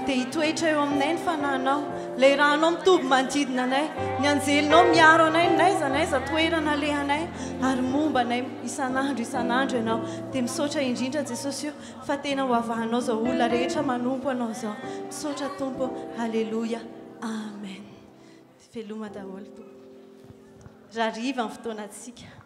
dia hitoetra eo aminay ny fananao lay ranao mitoby manodidina anay ny anjelinao miaro anay naiza toerana le anay ary mombanay isan'andro ianao dia misaotra indrindra jesosy io fa tena ho avahanao zao olona rehetra manompo anao zao misaotra tompo halleloia amen veloma daholo tompo raha riva ny fotoanantsika